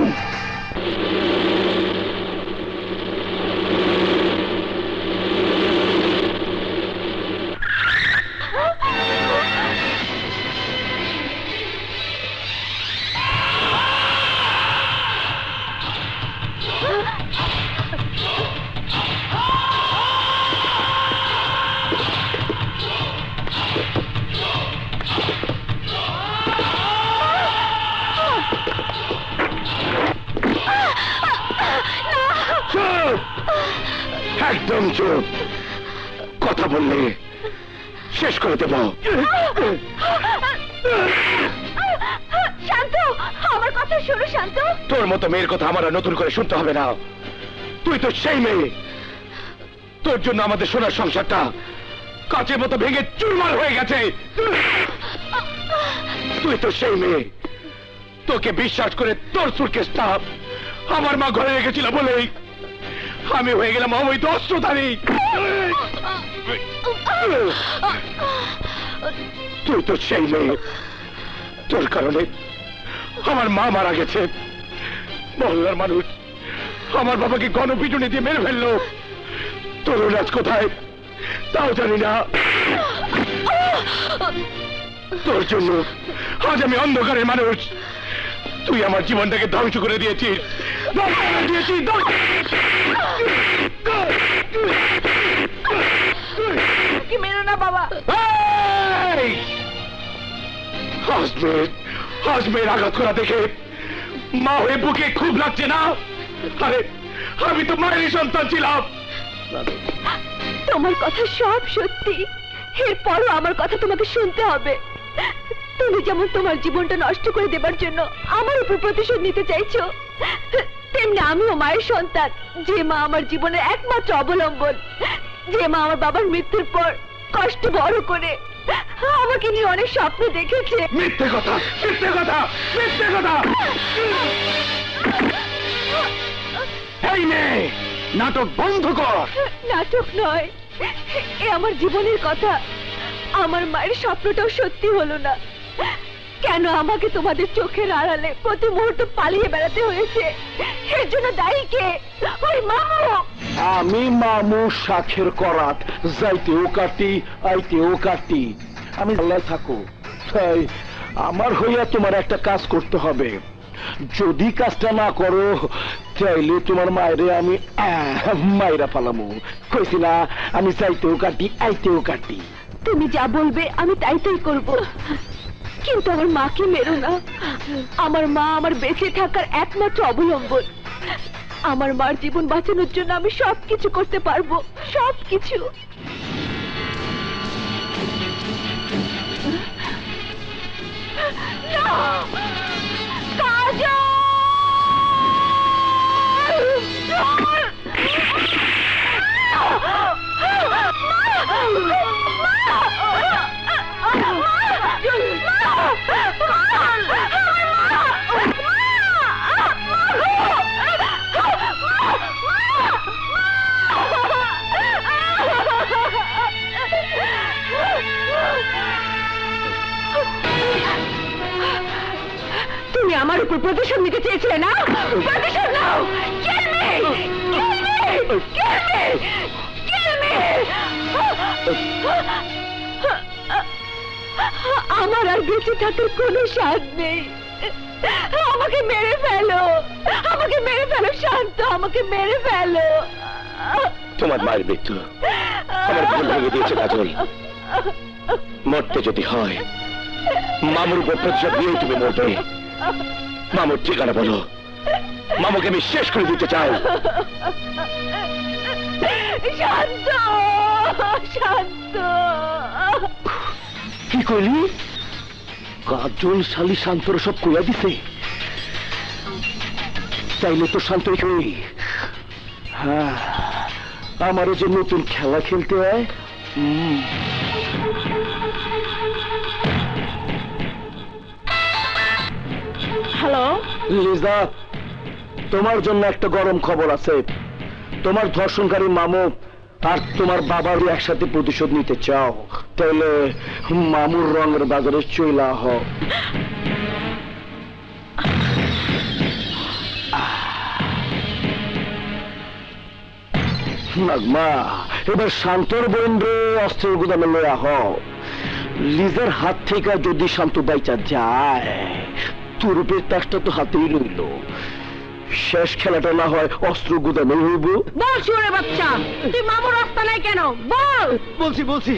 একদম চুপ, কথা বললে শেষ করে দেব। শান্ত, আমার কথা শোনো শান্ত। তোর মতো মেয়ের কথা আমার আর নতুন করে শুনতে হবে না। তুই তো সেই মেয়ে, তোর জন্য আমাদের সোনার সংসারটা কাচের মতো ভেঙে চুরমার হয়ে গেছে। তুই তো সেই মেয়ে, তোকে বিশ্বাস করে তোর সুটকেসটা আমার মা ঘরে রেখেছিল বলেই আমি হয়ে গেলাম অবৈধ অস্ত্রধারী। তুই তো সেই মেয়ে, তোর কারণে আমার মা মারা গেছে। মহল্লার মানুষ আমার বাবাকে গণপিটুনি দিয়ে মেরে ফেললো। তোর রাজ কোথায় তাও জানি না। তোর জন্য আজ আমি অন্ধকারের মানুষ। তুই আমার জীবনটাকে ধ্বংস করে দিয়েছিস। কি মেরো না বাবা। হাসমের আঘাত করা দেখে মা হয়ে বুকে খুব লাগছে না? আরে আমি তো মায়েরই সন্তান ছিলাম। তোমার কথা সব সত্যি, এরপরও আমার কথা তোমাকে শুনতে হবে। তুমি যেমন তোমার জীবনটা নষ্ট করে দেবার জন্য আমার উপর প্রতিশোধ নিতে চাইছো, তেমনি আমিও মায়ের সন্তান, যে মা আমার জীবনের একমাত্র অবলম্বন, যে মা আমার বাবার মৃত্যুর পর কষ্ট বড় করে আমাকে নিয়ে অনেক স্বপ্ন দেখেছে। মিথ্যে কথা, মিথ্যে কথা, মিথ্যে কথা। এই নে, নাটক বন্ধ কর। নাটক নয়, এ আমার জীবনের কথা। আমার মায়ের স্বপ্নটাও সত্যি হলো না। কেন আমাকে তোমাদের চোখের আড়ালে প্রতি মুহূর্ত পালিয়ে বেড়াতে হয়েছে? এর জন্য দায়ী কে? ওই মামু। আমি মামু শাখের করাত, যাইতেও কাটি আইতেও কাটি। আমি আল্লাহ থাকো, তাই আমার হইয়া তোমার একটা কাজ করতে হবে। যদি কাজটা না করো তাইলে তোমার মায়েরে আমি মায়েরা পালামু। কইছি না আমি যাইতেও কাটি আইতেও কাটি। তুমি যা বলবে আমি তাই করব, কিন্তু আমার মাকে মেরো না। আমার মা আমার বেঁচে থাকার একমাত্র অবলম্বন। আমার মার জীবন বাঁচানোর জন্য আমি সবকিছু করতে পারবো, সবকিছু। তুমি আমার উপর প্রতিশোধ নিতে চেয়েছিলে না? প্রতিশোধ নাও। Kill me! Kill me! Kill me! Kill me! আমার আর বেঁচে থাকার কোনো স্বাদ নেই। আমাকে মেরে ফেলো, আমাকে মেরে ফেলো শান্ত, আমাকে মেরে ফেলো। তোমার মায়ের মৃত্যু আমার ভুল ভেঙে দিয়েছে কাজল। মরতে যদি হয় মামুর উপর প্রতিশোধ নিয়েই তুমি মরবে। মামুর ঠিকানা বলো, মামুকে আমি শেষ করে দিতে চাই। শান্ত, শান্ত। কি কইলি? কাজল শালি শান্তর সব কইয়া দিছে? তাইলে তো শান্ত এখানে। হ্যাঁ, আমারও যে নতুন খেলা খেলতে হয়। হ্যালো লিজা, তোমার জন্য একটা গরম খবর আছে। তোমার ধর্ষণকারী মামু আর তোমার বাবারও একসাথে প্রতিশোধ নিতে চাও, তাহলে মামুর রঙের বাজারে চইলা হও। নাগমা, এবার শান্তর বোনরে অস্ত্রের গুদামে লয়া হও। লিজার হাত থেকে যদি শান্ত বাইচা যায়, তুরুপের তাসটা তো হাতেই রইল। শেষ খেলাটা না হয় অস্ত্র গুদামে হইব। বল শুনে বাচ্চা, তুই মামুর রাস্তা নাই কেন? বল। বলছি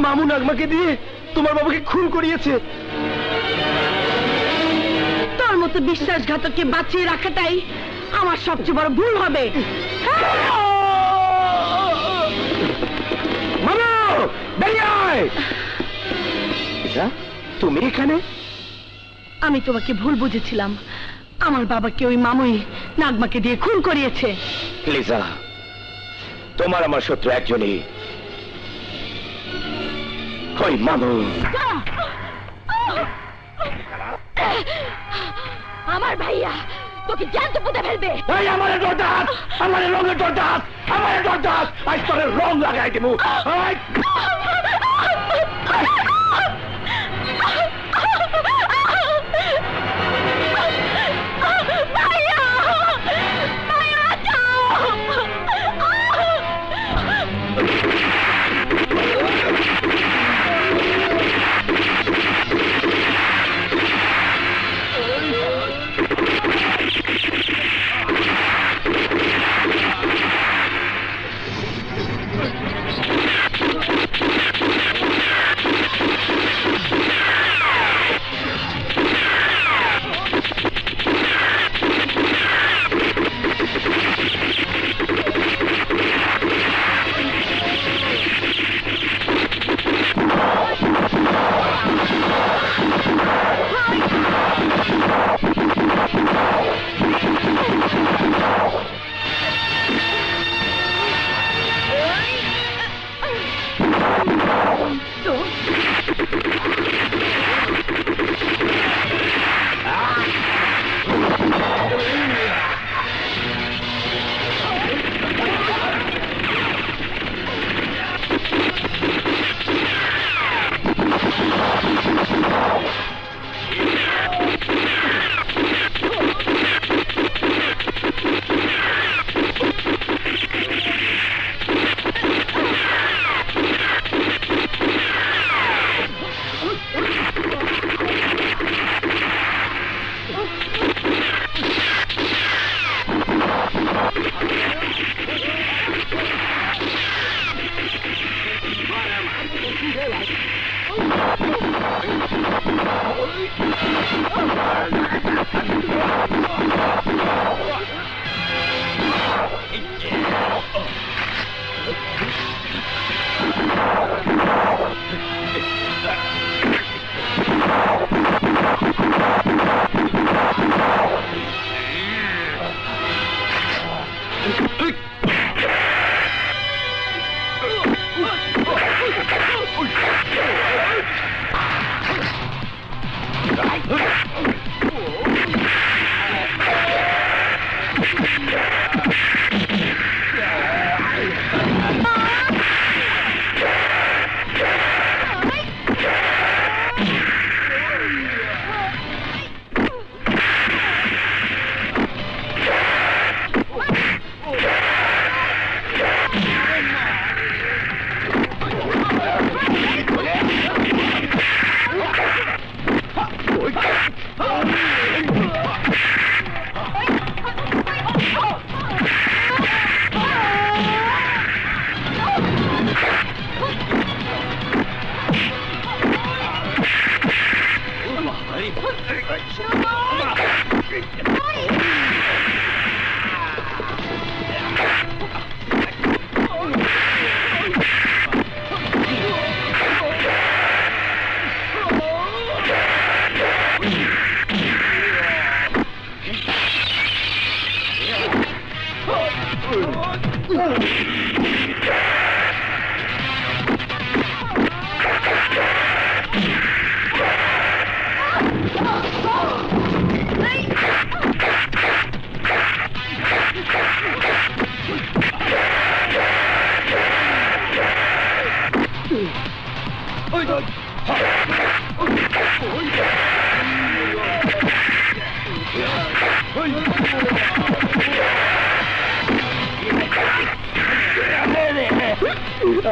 মামু নাগমাকে দিয়ে তোমার বাবাকে খুন করিয়েছে। তোর মতো বিশ্বাসঘাতককে বাঁচিয়ে রাখাটাই আমার সবচেয়ে বড় ভুল হবে। লিজা, তুমি এখানে? আমি তোমাকে ভুল বুঝেছিলাম। আমার বাবাকে ওই মামুই নাগমাকে দিয়ে খুন করিয়েছে। লিজা, তোমার আমার শত্রু একজনই, ওই মামু। আমার ভাইয়া তোকে জ্যান্ত পুঁতে ফেলবে। আমার ডরদাস, আমার রঙের ডরদাস, আমার ডরদাস, আজ তোর রং লাগাই দেবো।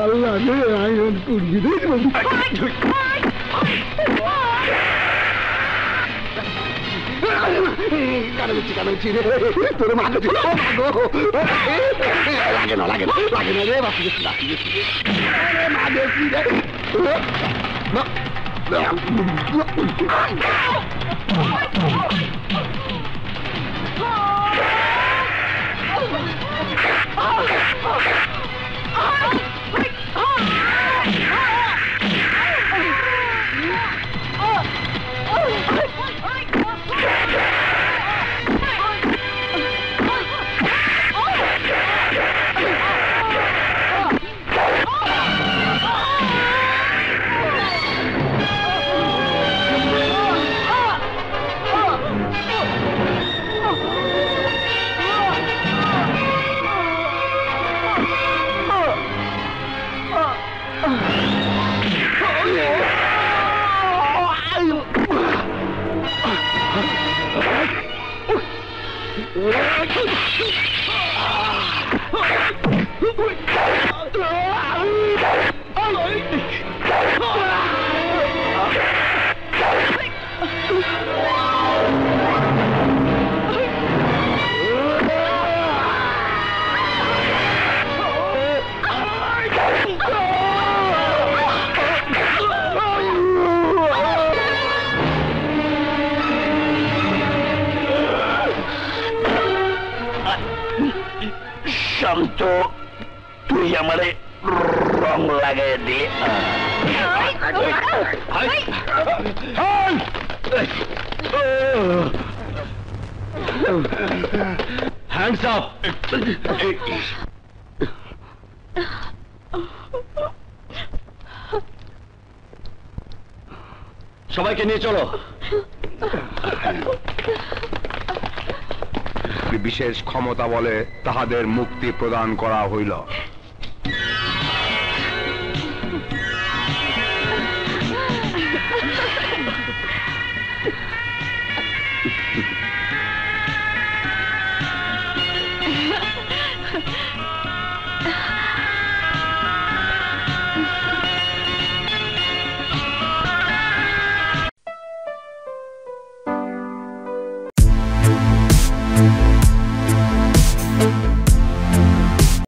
আল্লাহ রে আয়ন করবি রে কারণছি রে তোর মাকে লাগে না লাগে না রে বাকি মা দেখি রে শান্ত, তুই আমারে রং লাগাই দে। Hands up. সবাইকে নিয়ে চলো। বিশেষ ক্ষমতা বলে তাহাদের মুক্তি প্রদান করা হইল।